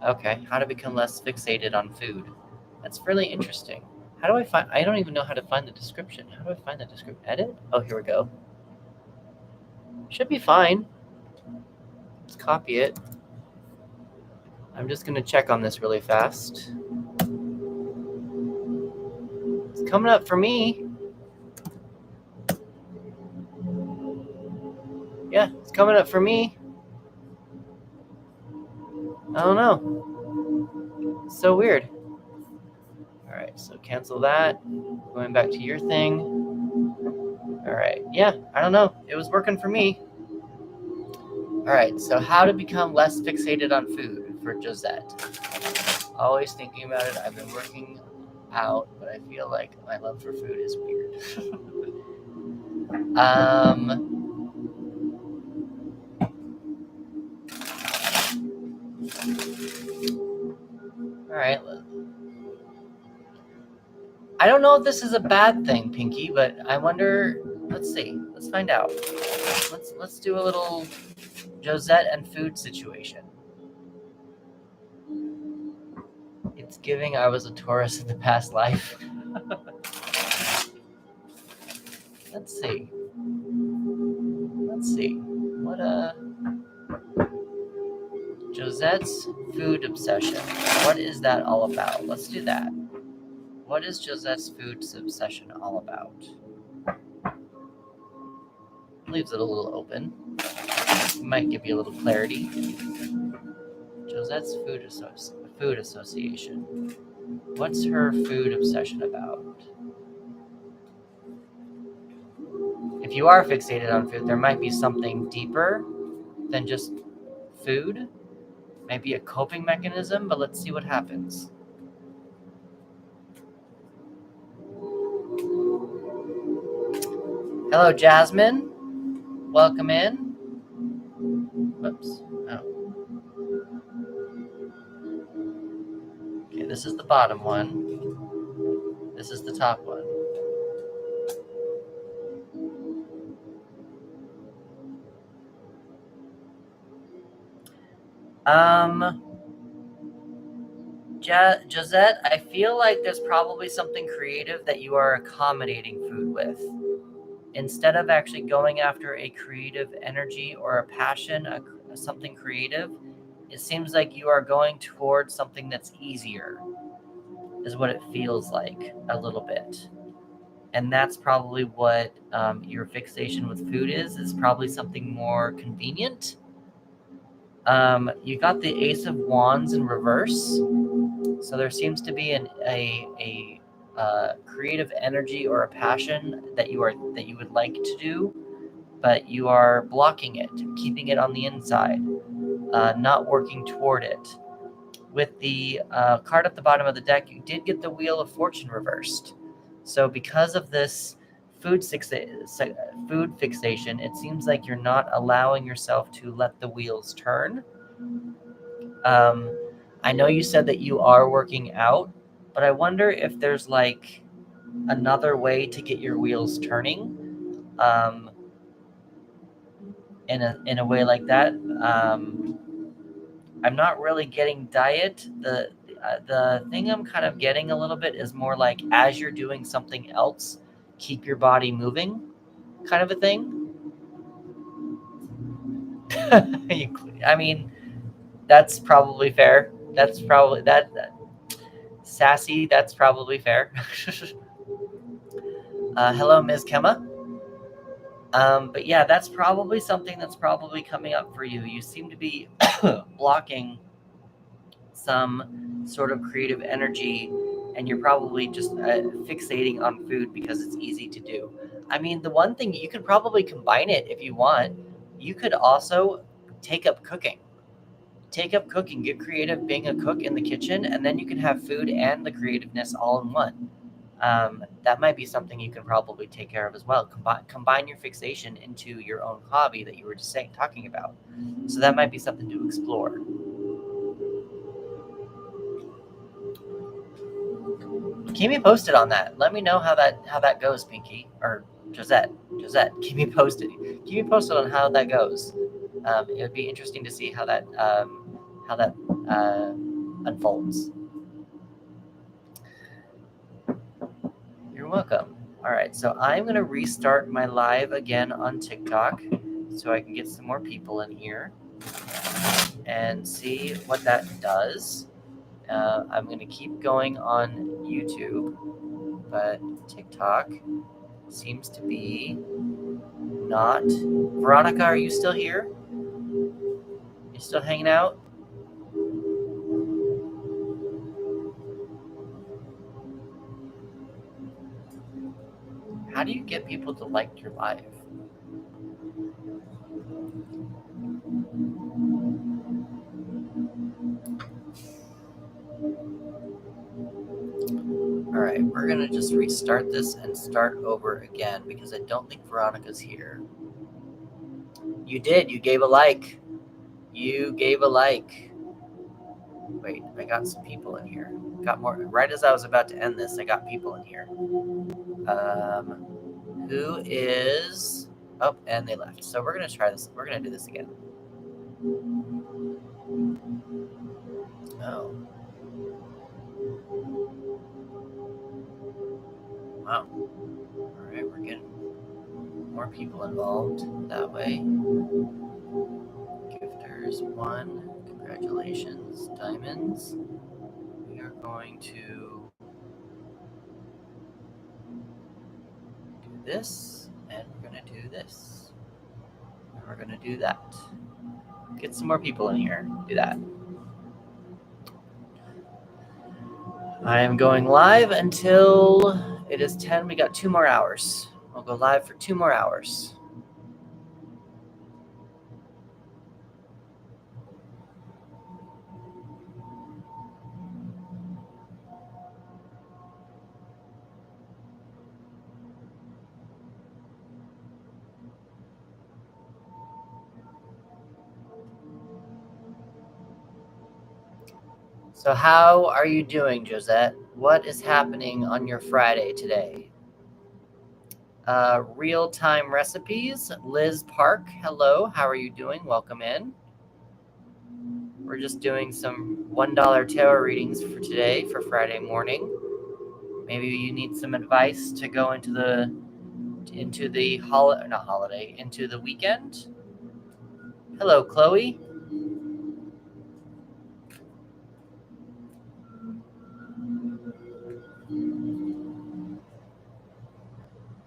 Speaker 1: Okay, how to become less fixated on food. That's really interesting. How do I find, I don't even know how to find the description. How do I find the description? Edit? Oh, here we go. Should be fine. Let's copy it. I'm just going to check on this really fast. It's coming up for me. Yeah, it's coming up for me. I don't know. It's so weird. All right, so cancel that. Going back to your thing. All right, yeah, I don't know. It was working for me. All right, so how to become less fixated on food for Josette. Always thinking about it. I've been working out, but I feel like my love for food is weird. All right. I don't know if this is a bad thing, Pinky, but I wonder. Let's see. Let's find out. Let's do a little Josette and food situation. It's giving I was a Taurus in the past life. Let's see. What Josette's food obsession. What is that all about? Let's do that. What is Josette's food obsession all about? Leaves it a little open. Might give you a little clarity. Josette's food association. What's her food obsession about? If you are fixated on food, there might be something deeper than just food. Might be a coping mechanism, but let's see what happens. Hello, Jasmine. Welcome in. Whoops. Oh. Okay, this is the bottom one. This is the top one. Josette, I feel like there's probably something creative that you are accommodating food with. Instead of actually going after a creative energy or a passion, something creative, it seems like you are going towards something that's easier, is what it feels like a little bit. And that's probably what your fixation with food is probably something more convenient. You got the Ace of Wands in reverse. So there seems to be a creative energy or a passion that you would like to do, but you are blocking it, keeping it on the inside, not working toward it. With the card at the bottom of the deck, you did get the Wheel of Fortune reversed. So because of this food fixation, it seems like you're not allowing yourself to let the wheels turn. I know you said that you are working out, but I wonder if there's like another way to get your wheels turning in a way like that. I'm not really getting diet. The thing I'm kind of getting a little bit is more like as you're doing something else, keep your body moving, kind of a thing. I mean, that's probably fair. That's probably that sassy. That's probably fair. Hello, Ms. Kemma. But yeah, that's probably something that's probably coming up for you. You seem to be blocking some sort of creative energy, and you're probably just fixating on food because it's easy to do. I mean, the one thing you could probably combine it if you want. You could also take up cooking. Take up cooking, get creative being a cook in the kitchen, and then you can have food and the creativeness all in one. That might be something you can probably take care of as well. Combine your fixation into your own hobby that you were just talking about. So that might be something to explore. Keep me posted on that. Let me know how that goes, Pinky or Josette. Keep me posted. Keep me posted on how that goes. It would be interesting to see how that unfolds. You're welcome. All right, so I'm going to restart my live again on TikTok so I can get some more people in here and see what that does. I'm going to keep going on YouTube, but TikTok seems to be not. Veronica, are you still here? You still hanging out? How do you get people to like your live? Alright, we're gonna just restart this and start over again because I don't think Veronica's here. You did, you gave a like. You gave a like. Wait, I got some people in here. Got more. Right as I was about to end this, I got people in here. Who is... Oh, and they left. So we're gonna try this. We're gonna do this again. Oh. Wow. Alright, we're getting more people involved that way. Gifters 1. Congratulations. Diamonds. We are going to do this, and we're going to do this. And we're going to do that. Get some more people in here. Do that. I am going live until it is 10. We got 2 more hours. I'll go live for 2 more hours. So how are you doing, Josette? What is happening on your Friday today? Real-time recipes. Liz Park, hello. How are you doing? Welcome in. We're just doing some $1 tarot readings for today, for Friday morning. Maybe you need some advice to go into the into the weekend. Hello, Chloe.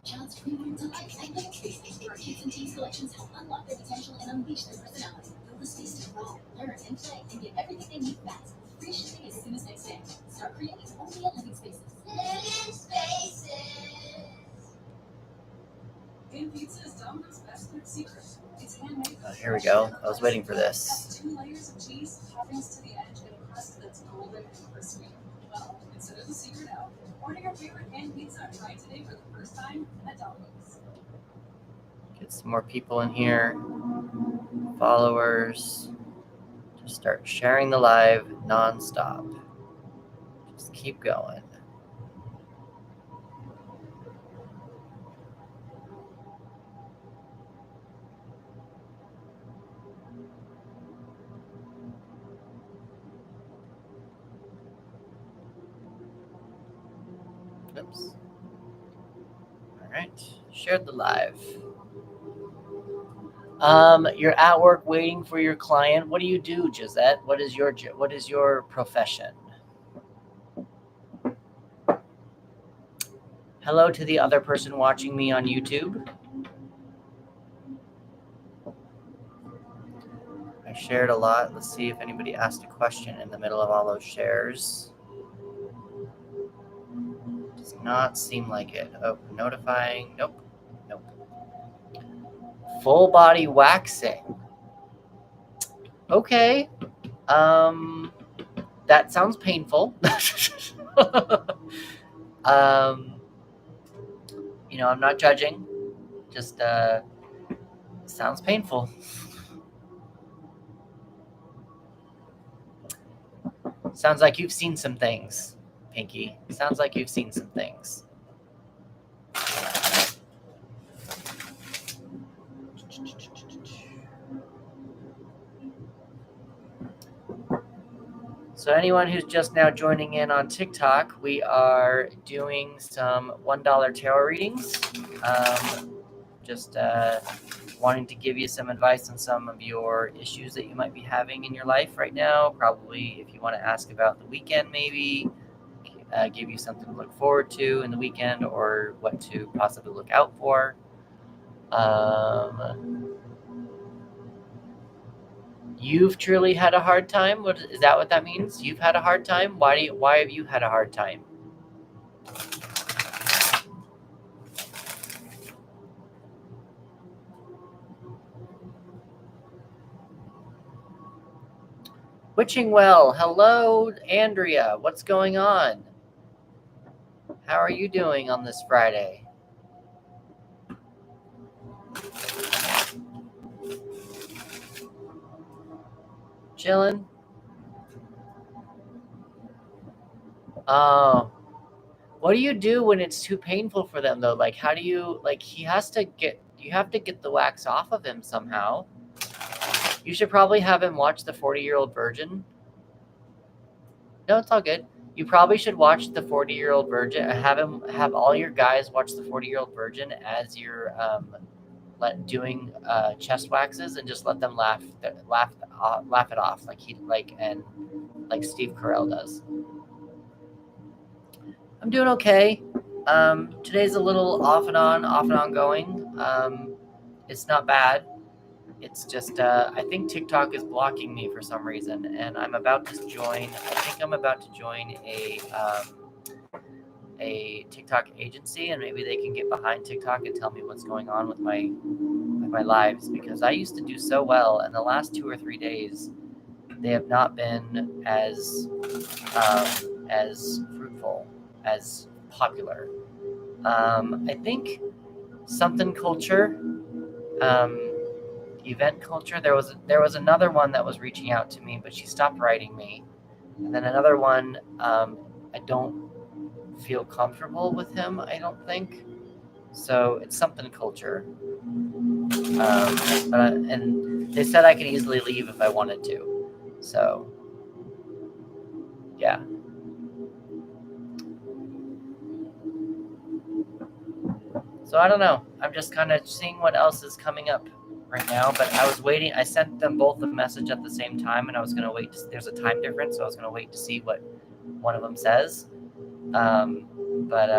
Speaker 3: Child's premium delights and play spaces where kids and teens collections help unlock their potential and unleash their personality. Build a space to grow, learn, and play, and get everything they need fast. Free shipping as soon as next day. Start creating only at Living Spaces. Living Spaces.
Speaker 2: Pan pizza is Domino's best kept secret. It's handmade.
Speaker 1: Here we go. I was waiting for this.
Speaker 2: 2 layers of cheese, toppings to the edge, and a crust that's golden and crispy. Well, consider the secret out. Order your favorite pan pizza and try it today for the first time at Domino's.
Speaker 1: Get some more people in here. Followers. Just start sharing the live nonstop. Just keep going. Oops. All right. Shared the live. You're at work waiting for your client. What do you do, Gisette? What is your profession? Hello to the other person watching me on YouTube. I shared a lot. Let's see if anybody asked a question in the middle of all those shares. Does not seem like it. Oh, notifying. Nope. Nope. Full body waxing. Okay. That sounds painful. I'm not judging. Just sounds painful. Sounds like you've seen some things, Pinky. Sounds like you've seen some things. So anyone who's just now joining in on TikTok, we are doing some $1 tarot readings. Just wanting to give you some advice on some of your issues that you might be having in your life right now. Probably if you want to ask about the weekend, maybe give you something to look forward to in the weekend or what to possibly look out for. You've truly had a hard time? What is that? What that means? You've had a hard time? Why have you had a hard time? Witching Well, hello, Andrea. What's going on? How are you doing on this Friday? Chilling? Oh. What do you do when it's too painful for them though? Like how do you you have to get the wax off of him somehow. You should probably have him watch the 40-Year-Old Virgin. No, it's all good. You probably should watch the 40-Year-Old Virgin. Have all your guys watch the 40-Year-Old Virgin as you're doing chest waxes, and just let them laugh it off like Steve Carell does. I'm doing okay. Today's a little off and on going. It's not bad. It's just I think TikTok is blocking me for some reason, and I'm about to join. I think I'm about to join a TikTok agency, and maybe they can get behind TikTok and tell me what's going on with my lives, because I used to do so well, and the last 2 or 3 days they have not been as fruitful, as popular. I think something culture. Event culture. There was another one that was reaching out to me, but she stopped writing me. And then another one, I don't feel comfortable with him, I don't think. So it's something culture. And they said I could easily leave if I wanted to. So, yeah. So I don't know. I'm just kind of seeing what else is coming up right now. But I was waiting. I sent them both a message at the same time, and I was going to wait. There's a time difference, so I was going to wait to see what one of them says. But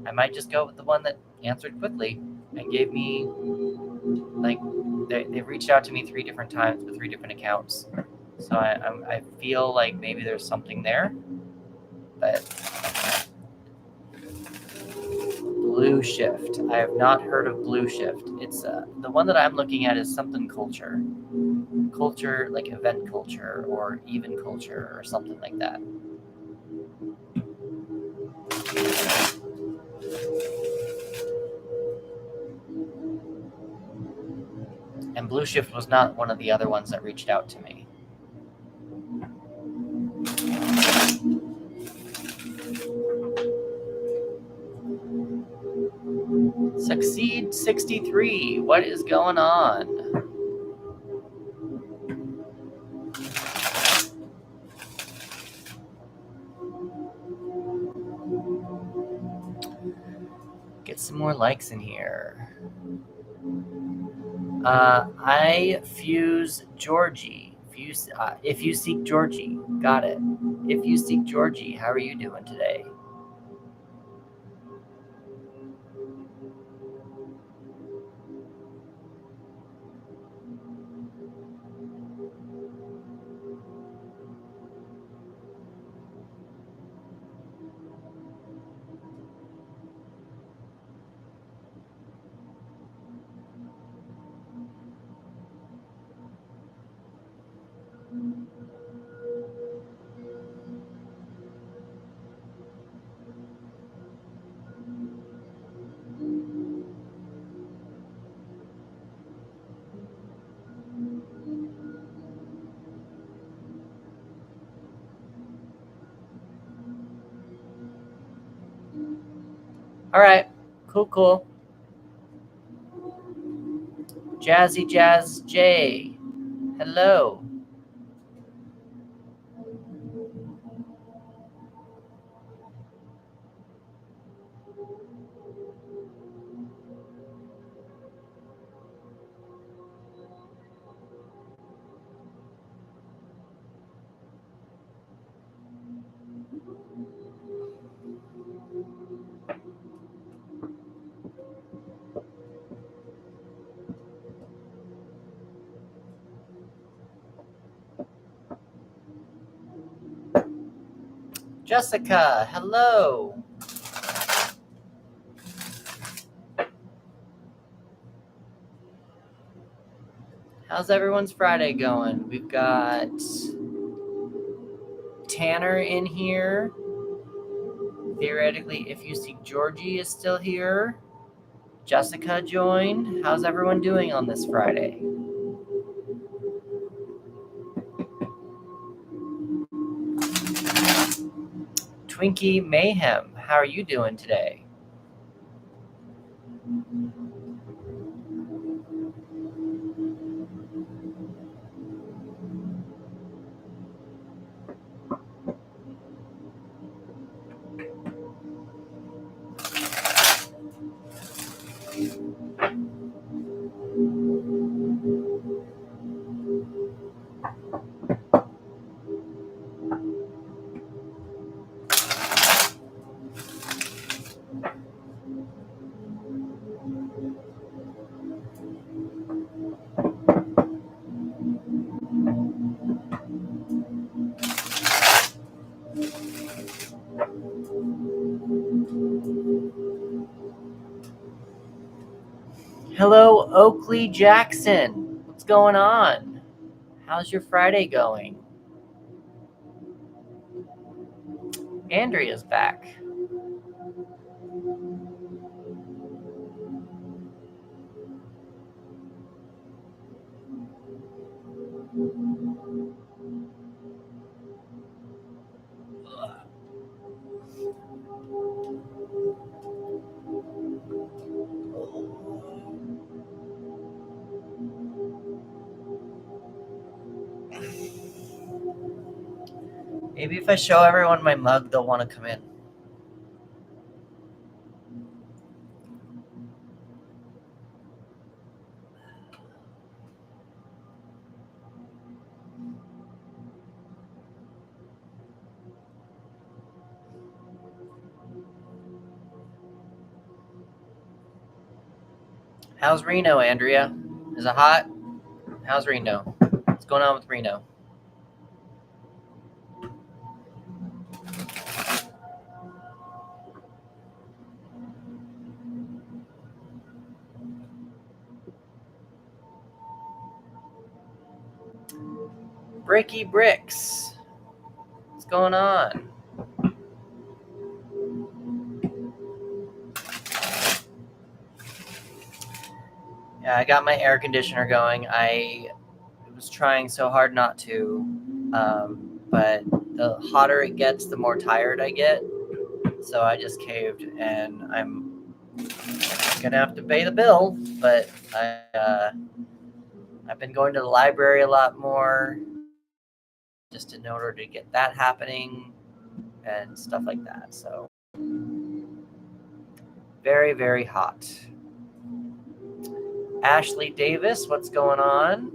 Speaker 1: I might just go with the one that answered quickly and gave me, like, they reached out to me 3 different times with 3 different accounts. So I feel like maybe there's something there. But Blue Shift. I have not heard of Blue Shift. It's the one that I'm looking at is something culture. Culture, like event culture or even culture or something like that. And Blue Shift was not one of the other ones that reached out to me. Succeed 63. What is going on? Get some more likes in here. I fuse Georgie. If you seek Georgie, got it. If you seek Georgie, how are you doing today? All right, cool. Jazzy Jazz J, hello. Jessica, hello. How's everyone's Friday going? We've got Tanner in here. Theoretically, if you seek Georgie is still here. Jessica joined. How's everyone doing on this Friday? Twinkie Mayhem, how are you doing today? Hello, Oakley Jackson. What's going on? How's your Friday going? Andrea's back. Maybe if I show everyone my mug, they'll want to come in. How's Reno, Andrea? Is it hot? How's Reno? What's going on with Reno? Bricky Bricks. What's going on? Yeah, I got my air conditioner going. I was trying so hard not to, but the hotter it gets, the more tired I get. So I just caved, and I'm gonna have to pay the bill. But I've been going to the library a lot more, just in order to get that happening and stuff like that. So very, very hot. Ashley Davis, what's going on?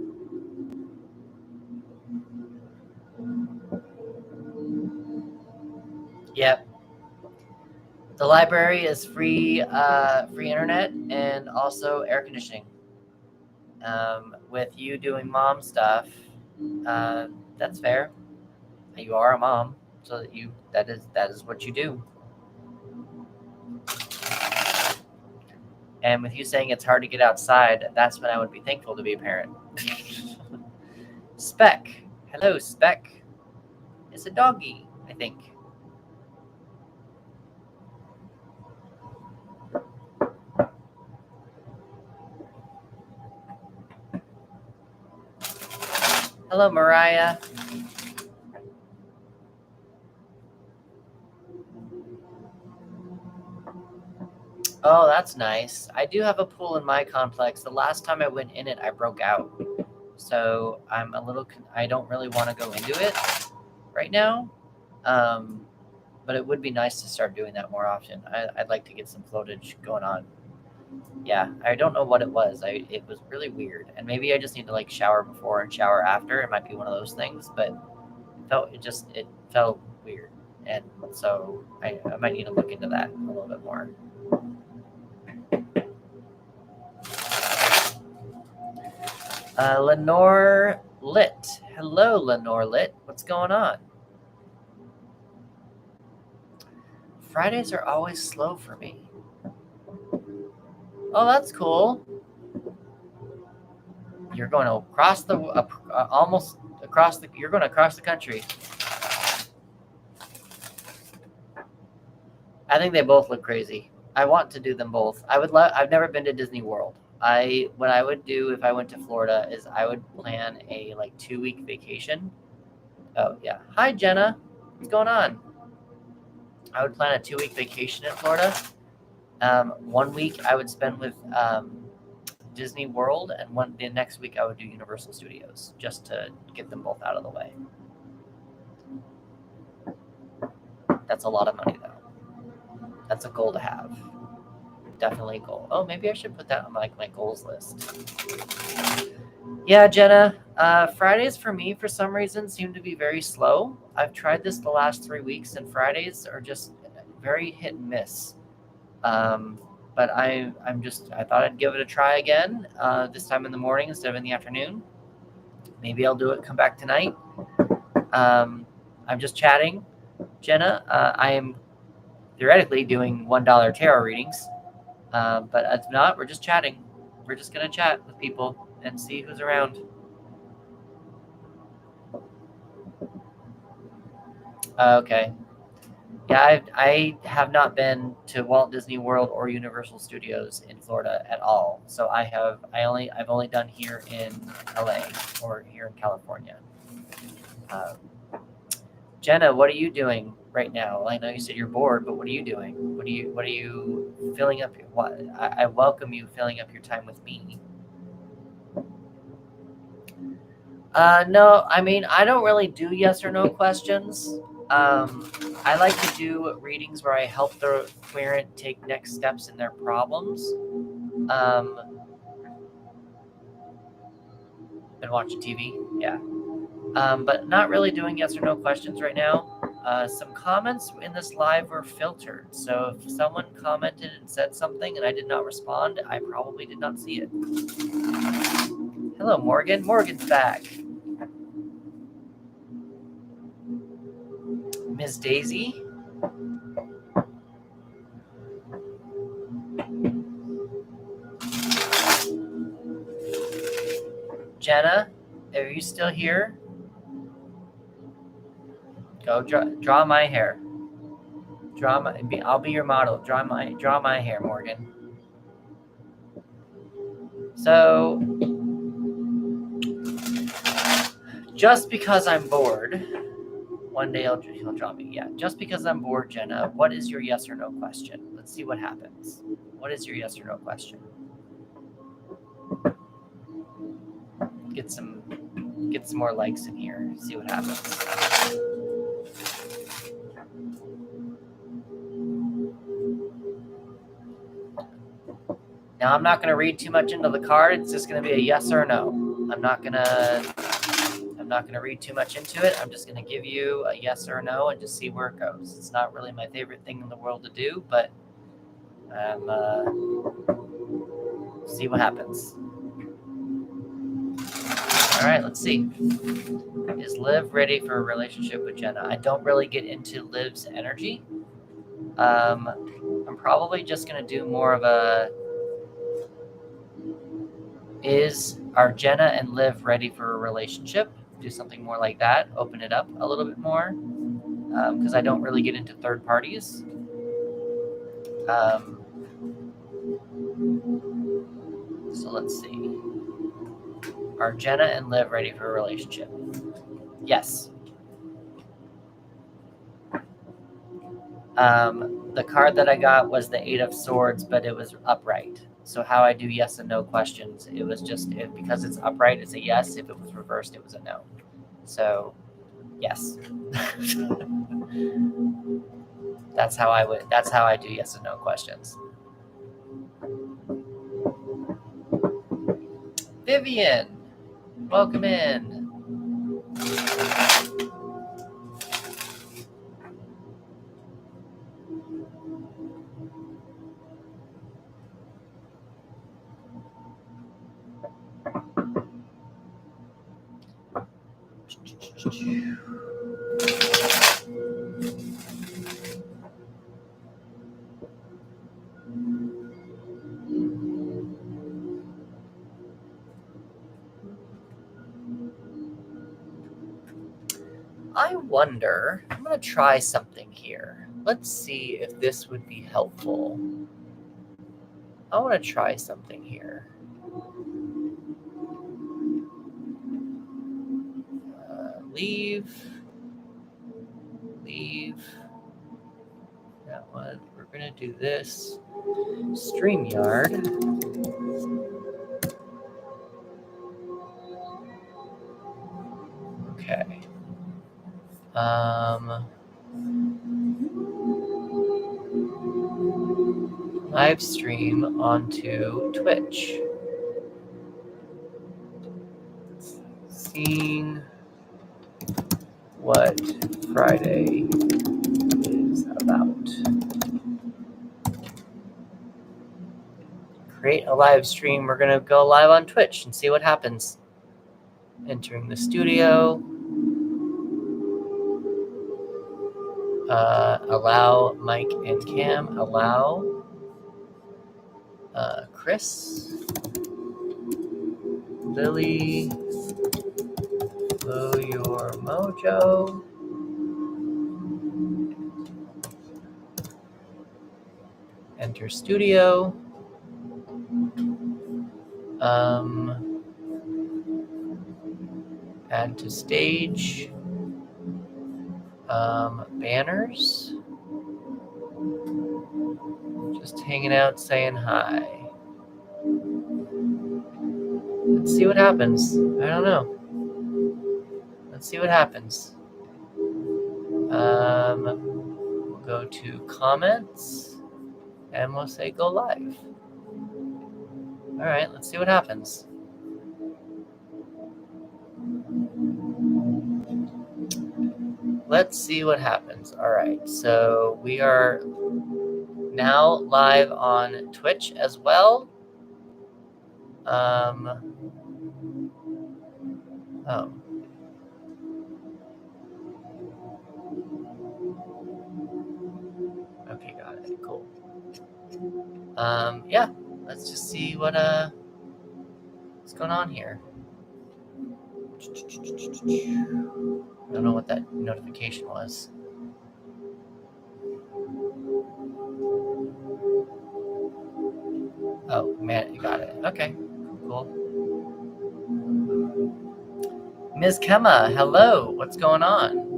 Speaker 1: Yep. The library is free internet and also air conditioning. With you doing mom stuff, that's fair. You are a mom, so that is what you do. And with you saying it's hard to get outside, that's when I would be thankful to be a parent. Speck. Hello, Speck. It's a doggy, I think. Hello, Mariah. Oh, that's nice. I do have a pool in my complex. The last time I went in it, I broke out. So I'm a little, I don't really want to go into it right now. But it would be nice to start doing that more often. I'd like to get some floatage going on. Yeah, I don't know what it was. It was really weird. And maybe I just need to like shower before and shower after. It might be one of those things, but it felt weird. And so I might need to look into that a little bit more. Lenore Lit. Hello, Lenore Lit. What's going on? Fridays are always slow for me. Oh, that's cool. You're going to across the almost across the. You're going to cross the country. I think they both look crazy. I want to do them both. I've never been to Disney World. What I would do if I went to Florida is I would plan a like 2-week vacation. Oh yeah. Hi Jenna. What's going on? I would plan a 2-week vacation in Florida. 1 week I would spend with Disney World, and the next week I would do Universal Studios, just to get them both out of the way. That's a lot of money though. That's a goal to have. Definitely a goal. Oh, maybe I should put that on my goals list. Yeah, Jenna. Fridays for me, for some reason, seem to be very slow. I've tried this the last 3 weeks, and Fridays are just very hit and miss. But I thought I'd give it a try again. This time in the morning instead of in the afternoon. Maybe I'll do it. Come back tonight. I'm just chatting, Jenna. I am theoretically doing $1 tarot readings. But if not, we're just chatting. We're just going to chat with people and see who's around. Okay. Yeah, I have not been to Walt Disney World or Universal Studios in Florida at all. So I've only done here in LA or here in California. Jenna, what are you doing right now? I know you said you're bored, but what are you doing? What are you filling up? I welcome you filling up your time with me. No, I mean, I don't really do yes or no questions. I like to do readings where I help the querent take next steps in their problems. Been watching TV, yeah. But not really doing yes or no questions right now. Some comments in this live were filtered, so if someone commented and said something and I did not respond, I probably did not see it. Hello, Morgan. Morgan's back. Ms. Daisy. Jenna, are you still here? Go draw my hair. I'll be your model. Draw my hair, Morgan. So, just because I'm bored, one day he'll draw me. Yeah, just because I'm bored, Jenna. What is your yes or no question? Let's see what happens. What is your yes or no question? Get some more likes in here. See what happens. Now I'm not going to read too much into the card. It's just going to be a yes or a no. I'm not going to read too much into it. I'm just going to give you a yes or a no and just see where it goes. It's not really my favorite thing in the world to do, but see what happens. All right, let's see. Is Liv ready for a relationship with Jenna? I don't really get into Liv's energy. I'm probably just going to do more of a, are Jenna and Liv ready for a relationship? Do something more like that. Open it up a little bit more. Because I don't really get into third parties. So let's see. Are Jenna and Liv ready for a relationship? Yes. The card that I got was the 8 of Swords, but it was upright. So how I do yes and no questions, it was just, because it's upright, it's a yes. If it was reversed, it was a no. So, yes. That's how I do yes and no questions. Vivian, welcome in. I wonder, I'm going to try something here. Let's see if this would be helpful. I want to try something here. Leave. That one. We're going to do this. StreamYard. Okay. Live stream onto Twitch. Seeing what Friday is about. Create a live stream. We're going to go live on Twitch and see what happens. Entering the studio. Allow Mike and Cam. Allow Chris. Lily. Blow your mojo. Enter studio. Add to stage. Banners. Just hanging out saying hi. Let's see what happens. I don't know. Let's see what happens. We'll go to comments and we'll say go live. All right, let's see what happens. Let's see what happens. All right, so we are now live on Twitch as well. Oh. Okay, got it. Cool. Yeah, let's just see what's going on here. I don't know what that notification was. Oh, man, you got it. Okay, cool. Ms. Kemma, hello. What's going on?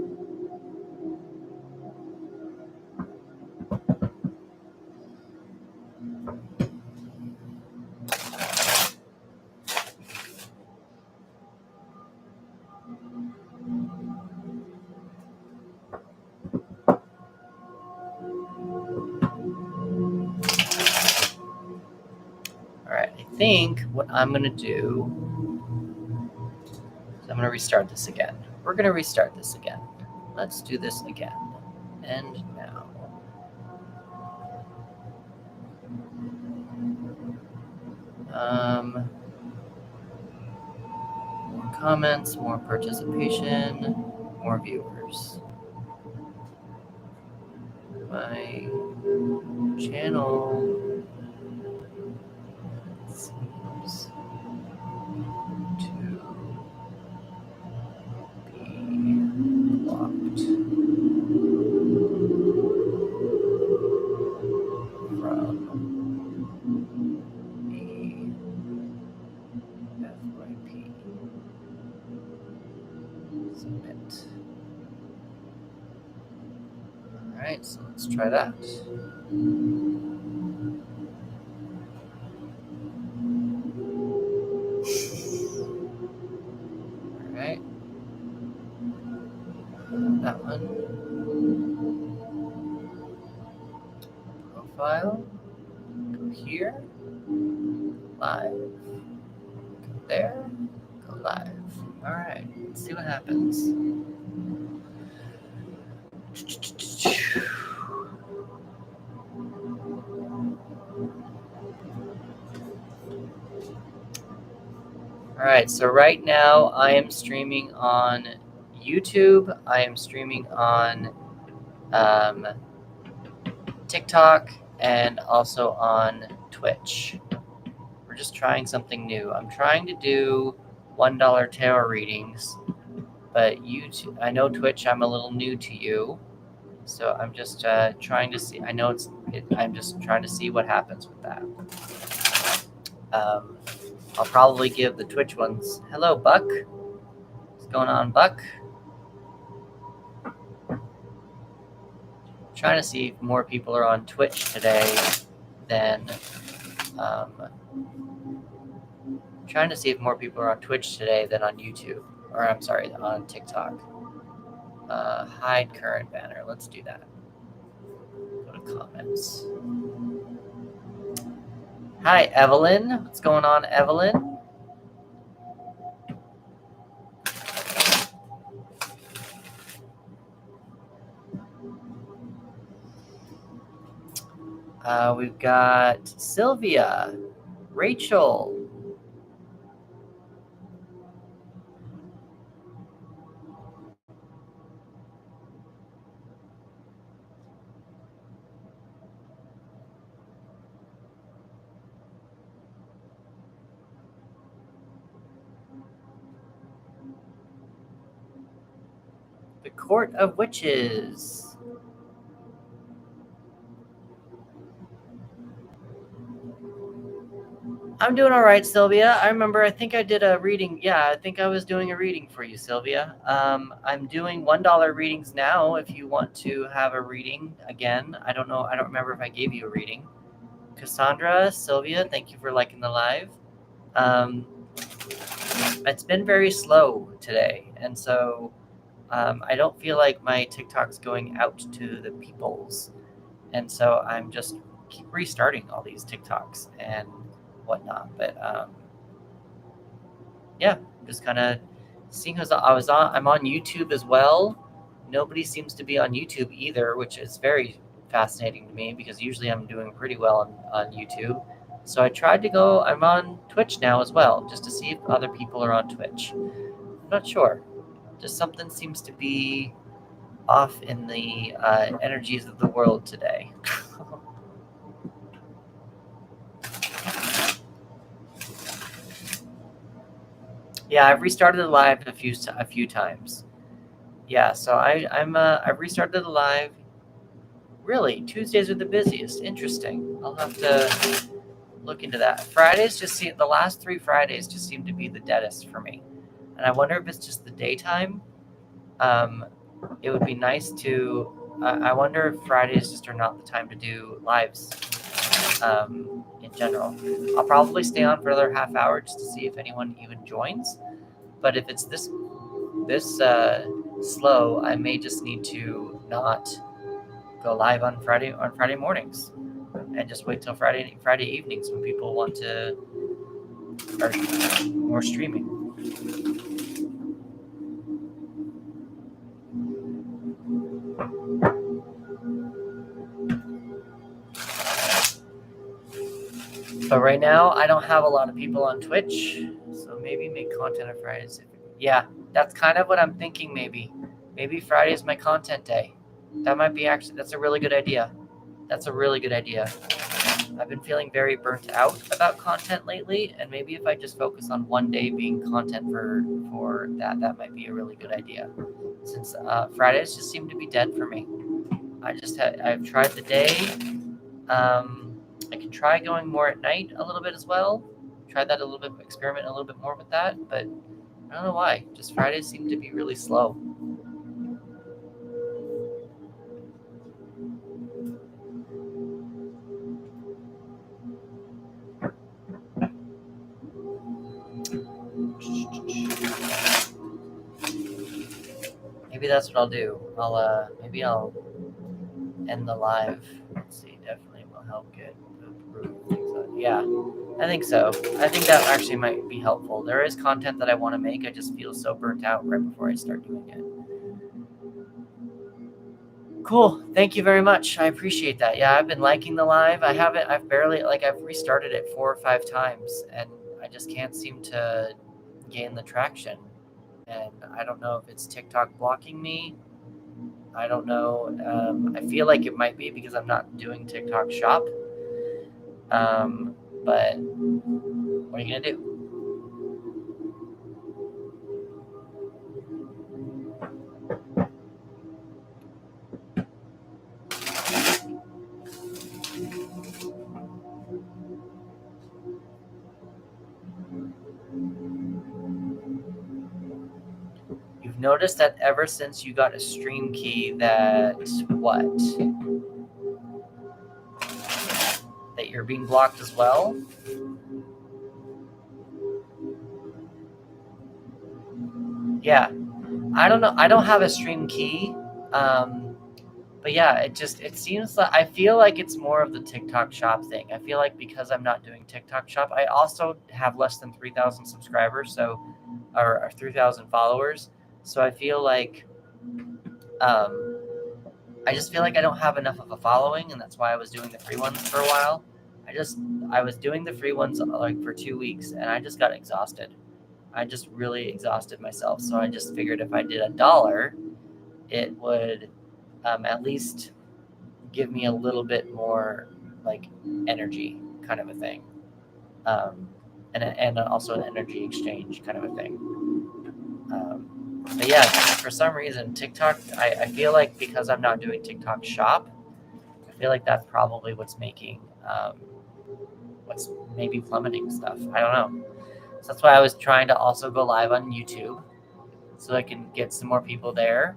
Speaker 1: All right, I think what I'm going to do is I'm going to restart this again. We're going to restart this again. Let's do this again. And now. More comments, more participation, more viewers. My channel seems to be blocked from the FYP. Submit. All right, so let's try that. All right. That one. Profile. Go here. Live. Go there. Go live. All right. Let's see what happens. All right, so right now I am streaming on YouTube. I am streaming on TikTok and also on Twitch. We're just trying something new. I'm trying to do $1 tarot readings, but YouTube, I know Twitch, I'm a little new to you. So I'm just trying to see. I know I'm just trying to see what happens with that. I'll probably give the Twitch ones. Hello, Buck. What's going on, Buck? Trying to see if more people are on Twitch today than trying to see if more people are on Twitch today than on YouTube, or I'm sorry, on TikTok. Hide current banner. Let's do that. Go to comments. Hi, Evelyn. What's going on, Evelyn? We've got Sylvia, Rachel. The Court of Witches. I'm doing all right, Sylvia. I remember, I think I did a reading. Yeah, I think I was doing a reading for you, Sylvia. I'm doing $1 readings now if you want to have a reading again. I don't know. I don't remember if I gave you a reading. Cassandra, Sylvia, thank you for liking the live. It's been very slow today. And so I don't feel like my TikTok's going out to the peoples, and so I'm just keep restarting all these TikToks and whatnot. But yeah, just kind of seeing as I'm on YouTube as well. Nobody seems to be on YouTube either, which is very fascinating to me because usually I'm doing pretty well on YouTube. So I tried to go. I'm on Twitch now as well, just to see if other people are on Twitch. I'm not sure. Just something seems to be off in the energies of the world today. Yeah, I've restarted the live a few times. Yeah, so I've restarted the live. Really, Tuesdays are the busiest. Interesting. I'll have to look into that. Fridays the last 3 Fridays just seem to be the deadest for me, and I wonder if it's just the daytime. It would be nice to. I wonder if Fridays just are not the time to do lives. In general, I'll probably stay on for another half hour just to see if anyone even joins. But if it's this slow, I may just need to not go live on Friday mornings and just wait till Friday evenings when people want to are more streaming. But right now, I don't have a lot of people on Twitch, so maybe make content on Fridays. Yeah, that's kind of what I'm thinking. Maybe Friday is my content day. That might be that's a really good idea. That's a really good idea. I've been feeling very burnt out about content lately, and maybe if I just focus on one day being content for that might be a really good idea. Since Fridays just seem to be dead for me. I've tried the day. I can try going more at night a little bit as well. Try that a little bit, experiment a little bit more with that, but I don't know why. Just Fridays seem to be really slow. Maybe that's what I'll do. Maybe I'll end the live. Let's see, definitely will help get improve things on. Yeah, I think so. I think that actually might be helpful. There is content that I want to make. I just feel so burnt out right before I start doing it. Cool. Thank you very much. I appreciate that. Yeah, I've been liking the live. I've restarted it 4 or 5 times and I just can't seem to gain the traction. And I don't know if it's TikTok blocking me. I don't know. I feel like it might be because I'm not doing TikTok shop. But what are you going to do? You've noticed that ever since you got a stream key that you're being blocked as well? Yeah. I don't know. I don't have a stream key. But yeah, it seems like I feel like it's more of the TikTok shop thing. I feel like because I'm not doing TikTok shop, I also have less than 3,000 subscribers, or 3,000 followers. So I feel like I just feel like I don't have enough of a following, and that's why I was doing the free ones for a while. I was doing the free ones like for 2 weeks, and I just got exhausted. I just really exhausted myself. So I just figured if I did $1, it would at least give me a little bit more like energy kind of a thing. And also an energy exchange kind of a thing. But yeah, for some reason, TikTok, I feel like because I'm not doing TikTok shop, I feel like that's probably what's making, what's maybe plummeting stuff. I don't know. So that's why I was trying to also go live on YouTube so I can get some more people there.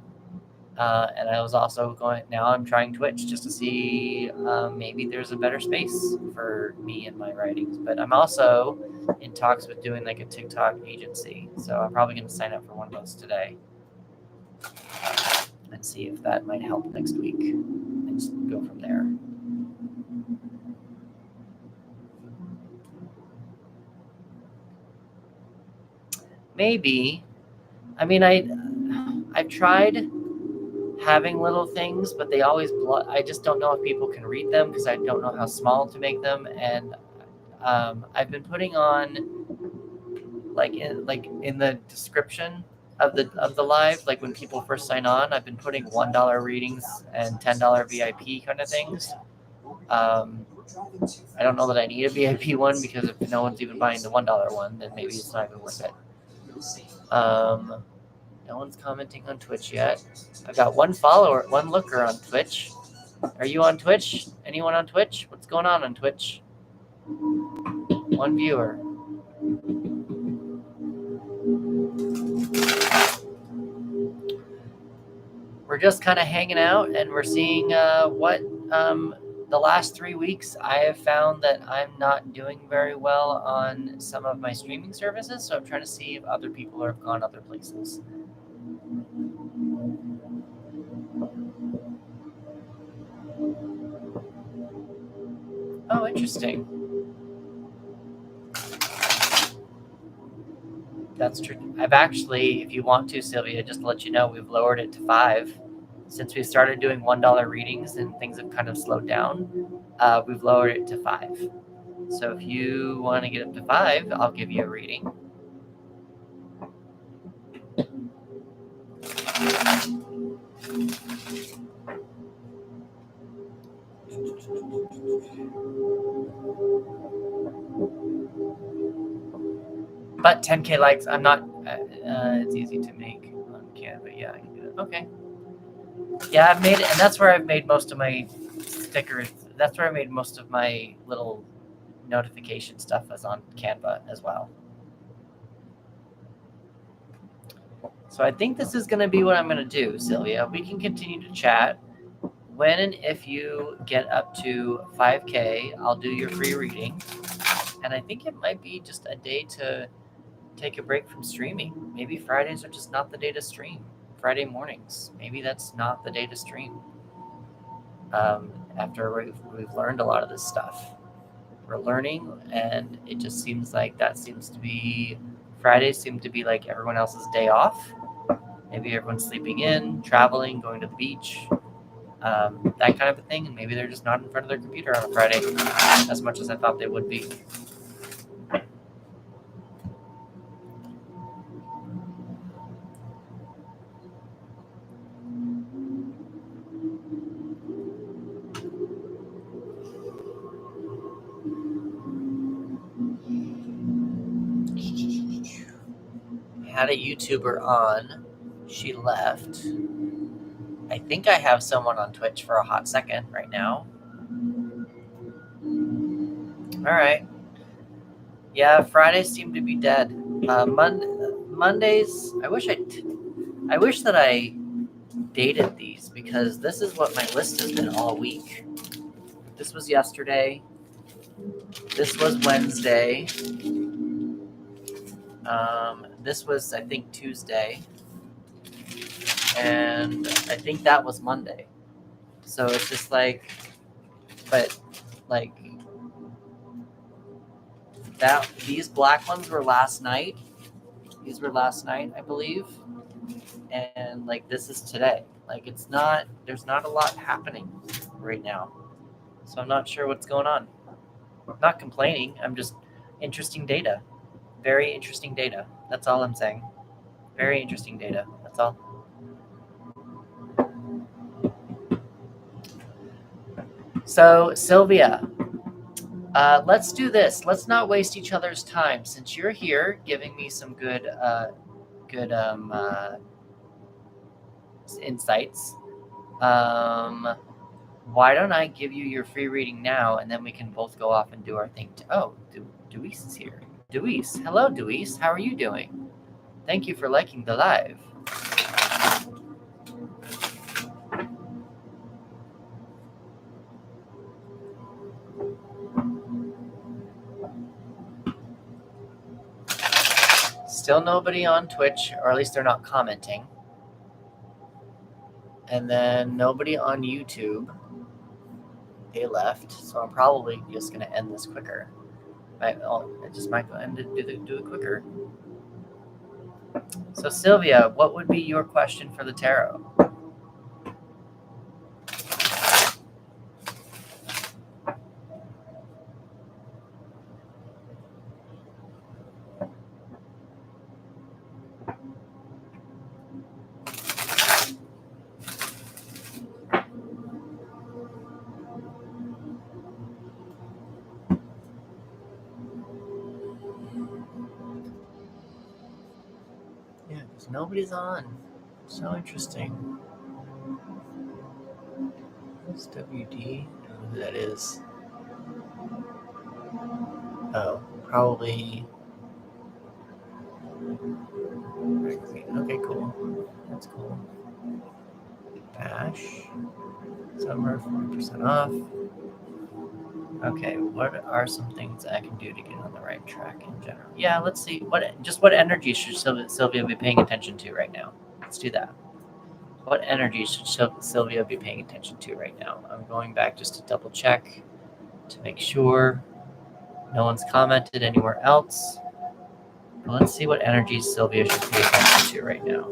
Speaker 1: And I was also I'm trying Twitch just to see maybe there's a better space for me and my writings. But I'm also in talks with doing like a TikTok agency. So I'm probably going to sign up for one of those today. and see if that might help next week and just go from there. Maybe. I mean, I've tried having little things, but they always I just don't know if people can read them because I don't know how small to make them. And I've been putting on like in the description of the live, like when people first sign on, I've been putting $1 readings and $10 VIP kind of things. I don't know that I need a VIP one because if no one's even buying the $1 one, then maybe it's not even worth it. No one's commenting on Twitch yet. I've got one follower, one looker on Twitch. Are you on Twitch? Anyone on Twitch? What's going on Twitch? One viewer. We're just kind of hanging out and we're seeing what the last 3 weeks I have found that I'm not doing very well on some of my streaming services. So I'm trying to see if other people have gone other places. Oh, interesting. That's true. I've actually, if you want to, Sylvia, just to let you know, we've lowered it to 5. Since we started doing $1 readings and things have kind of slowed down, we've lowered it to 5. So if you want to get up to 5, I'll give you a reading. But 10K likes, I'm not, it's easy to make on Canva. Yeah, I can do that. Okay. Yeah, I've made it, and that's where I've made most of my stickers. That's where I made most of my little notification stuff is on Canva as well. So I think this is going to be what I'm going to do, Sylvia. We can continue to chat. When and if you get up to 5K, I'll do your free reading. And I think it might be just a day to take a break from streaming. Maybe Fridays are just not the day to stream. Friday mornings, maybe that's not the day to stream. After we've learned a lot of this stuff. We're learning, and it just seems like that seems to be, Fridays seem to be like everyone else's day off. Maybe everyone's sleeping in, traveling, going to the beach, that kind of a thing, and maybe they're just not in front of their computer on a Friday as much as I thought they would be. Had a YouTuber on, she left. I think I have someone on Twitch for a hot second right now. All right. Yeah, Fridays seem to be dead. Mondays, I wish that I dated these because this is what my list has been all week. This was yesterday. This was Wednesday. This was, I think, Tuesday. And I think that was Monday. So it's just like, but like that, these black ones were last night. These were last night, I believe. And like, this is today. Like, it's not, there's not a lot happening right now. So I'm not sure what's going on. I'm not complaining. I'm just interesting data. Very interesting data. That's all I'm saying. Very interesting data. That's all. So, Sylvia, let's do this. Let's not waste each other's time. Since you're here giving me some good insights, why don't I give you your free reading now, and then we can both go off and do our thing. Deweese is here. Deweese. Hello, Deweese. How are you doing? Thank you for liking the live. Still nobody on Twitch, or at least they're not commenting. And then nobody on YouTube. They left, so I'm probably just going to end this quicker. I just might go and do it quicker. So Sylvia, what would be your question for the tarot? Yeah, because nobody's on. So interesting. What's WD? I don't know who that is. Oh, probably. Okay, cool. That's cool. Ash. Summer, 40% off. Okay, what are some things I can do to get on the right track in general? Yeah, let's see. What energy should Sylvia be paying attention to right now? Let's do that. What energy should Sylvia be paying attention to right now? I'm going back just to double check to make sure no one's commented anywhere else. But let's see what energy Sylvia should pay attention to right now.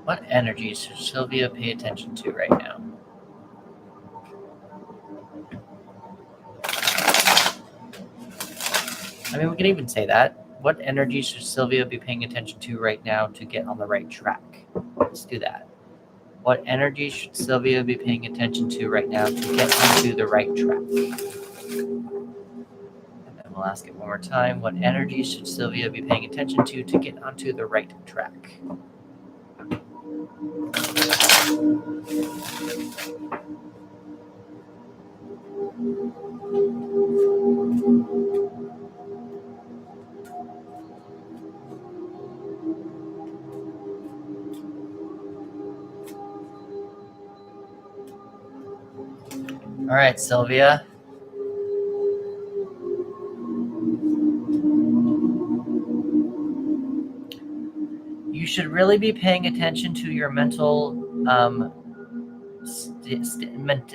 Speaker 1: What energy should Sylvia pay attention to right now? I mean, we can even say that. What energy should Sylvia be paying attention to right now to get on the right track? Let's do that. What energy should Sylvia be paying attention to right now to get onto the right track? And then we'll ask it one more time. What energy should Sylvia be paying attention to get onto the right track? All right, Sylvia. You should really be paying attention to your mental,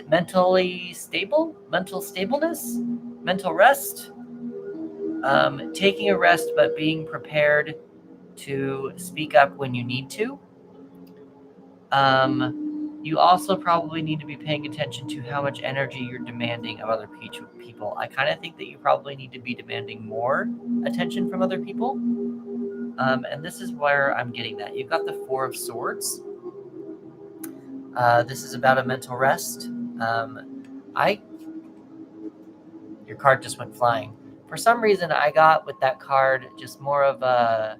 Speaker 1: mentally stable, mental stableness, mental rest. Taking a rest, but being prepared to speak up when you need to. You also probably need to be paying attention to how much energy you're demanding of other people. I kind of think that you probably need to be demanding more attention from other people. And this is where I'm getting that. You've got the Four of Swords. This is about a mental rest. Your card just went flying. For some reason, I got with that card just more of a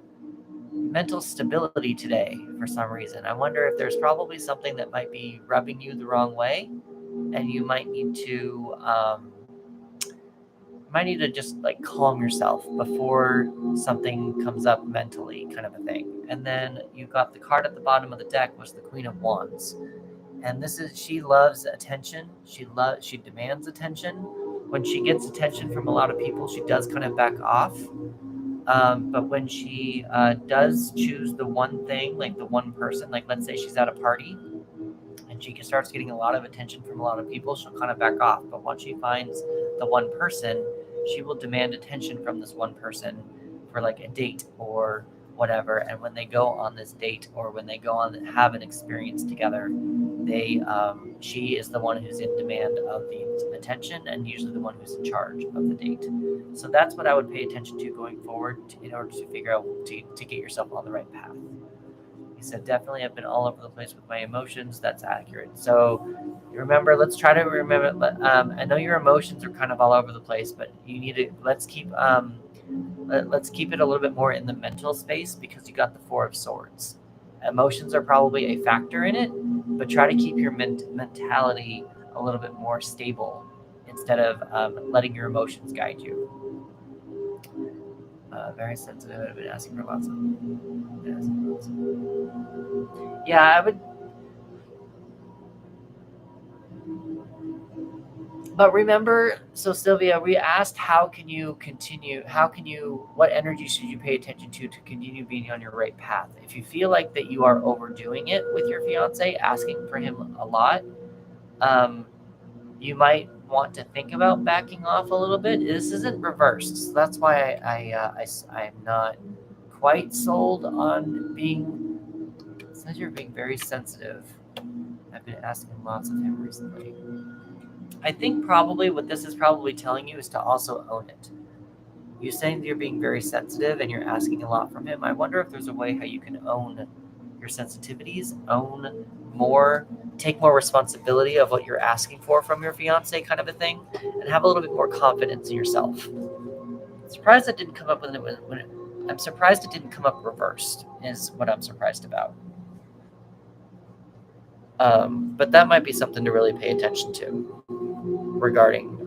Speaker 1: mental stability today for some reason. I wonder if there's probably something that might be rubbing you the wrong way, and you might need to just like calm yourself before something comes up mentally, kind of a thing. And then you got the card at the bottom of the deck was the Queen of Wands, and she loves attention. She demands attention. When she gets attention from a lot of people, she does kind of back off. But when she does choose the one thing, like the one person, like let's say she's at a party and she starts getting a lot of attention from a lot of people, she'll kind of back off. But once she finds the one person, she will demand attention from this one person for like a date or whatever. And when they go on this date or when they go on and have an experience together, she is the one who's in demand of the attention and usually the one who's in charge of the date. So that's what I would pay attention to going forward in order to figure out to get yourself on the right path. He said, definitely I've been all over the place with my emotions. That's accurate. So remember, let's try to remember. I know your emotions are kind of all over the place, but you need to, let's keep it a little bit more in the mental space because you got the Four of Swords. Emotions are probably a factor in it, but try to keep your mentality a little bit more stable instead of letting your emotions guide you. Very sensitive. I've been asking for lots of. Yeah, But remember, so Sylvia, we asked what energy should you pay attention to continue being on your right path? If you feel like that you are overdoing it with your fiance, asking for him a lot, you might want to think about backing off a little bit. This isn't reversed. So that's why I'm not quite sold on being, it says you're being very sensitive. I've been asking lots of him recently. I think probably what this is probably telling you is to also own it. You're saying that you're being very sensitive and you're asking a lot from him. I wonder if there's a way how you can own your sensitivities, take more responsibility of what you're asking for from your fiance, kind of a thing, and have a little bit more confidence in yourself. I'm surprised it didn't come up I'm surprised it didn't come up reversed, is what I'm surprised about. But that might be something to really pay attention to regarding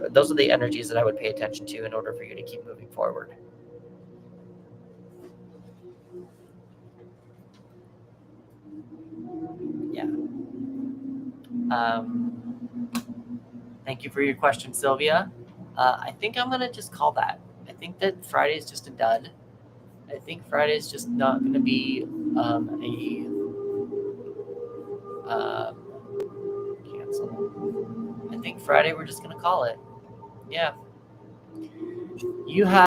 Speaker 1: those are the energies that I would pay attention to in order for you to keep moving forward. Yeah. Thank you for your question, Sylvia. I think I'm going to just call that. I think that Friday is just a dud. I think Friday is just not going to be cancel. I think Friday we're just going to call it. Yeah. You have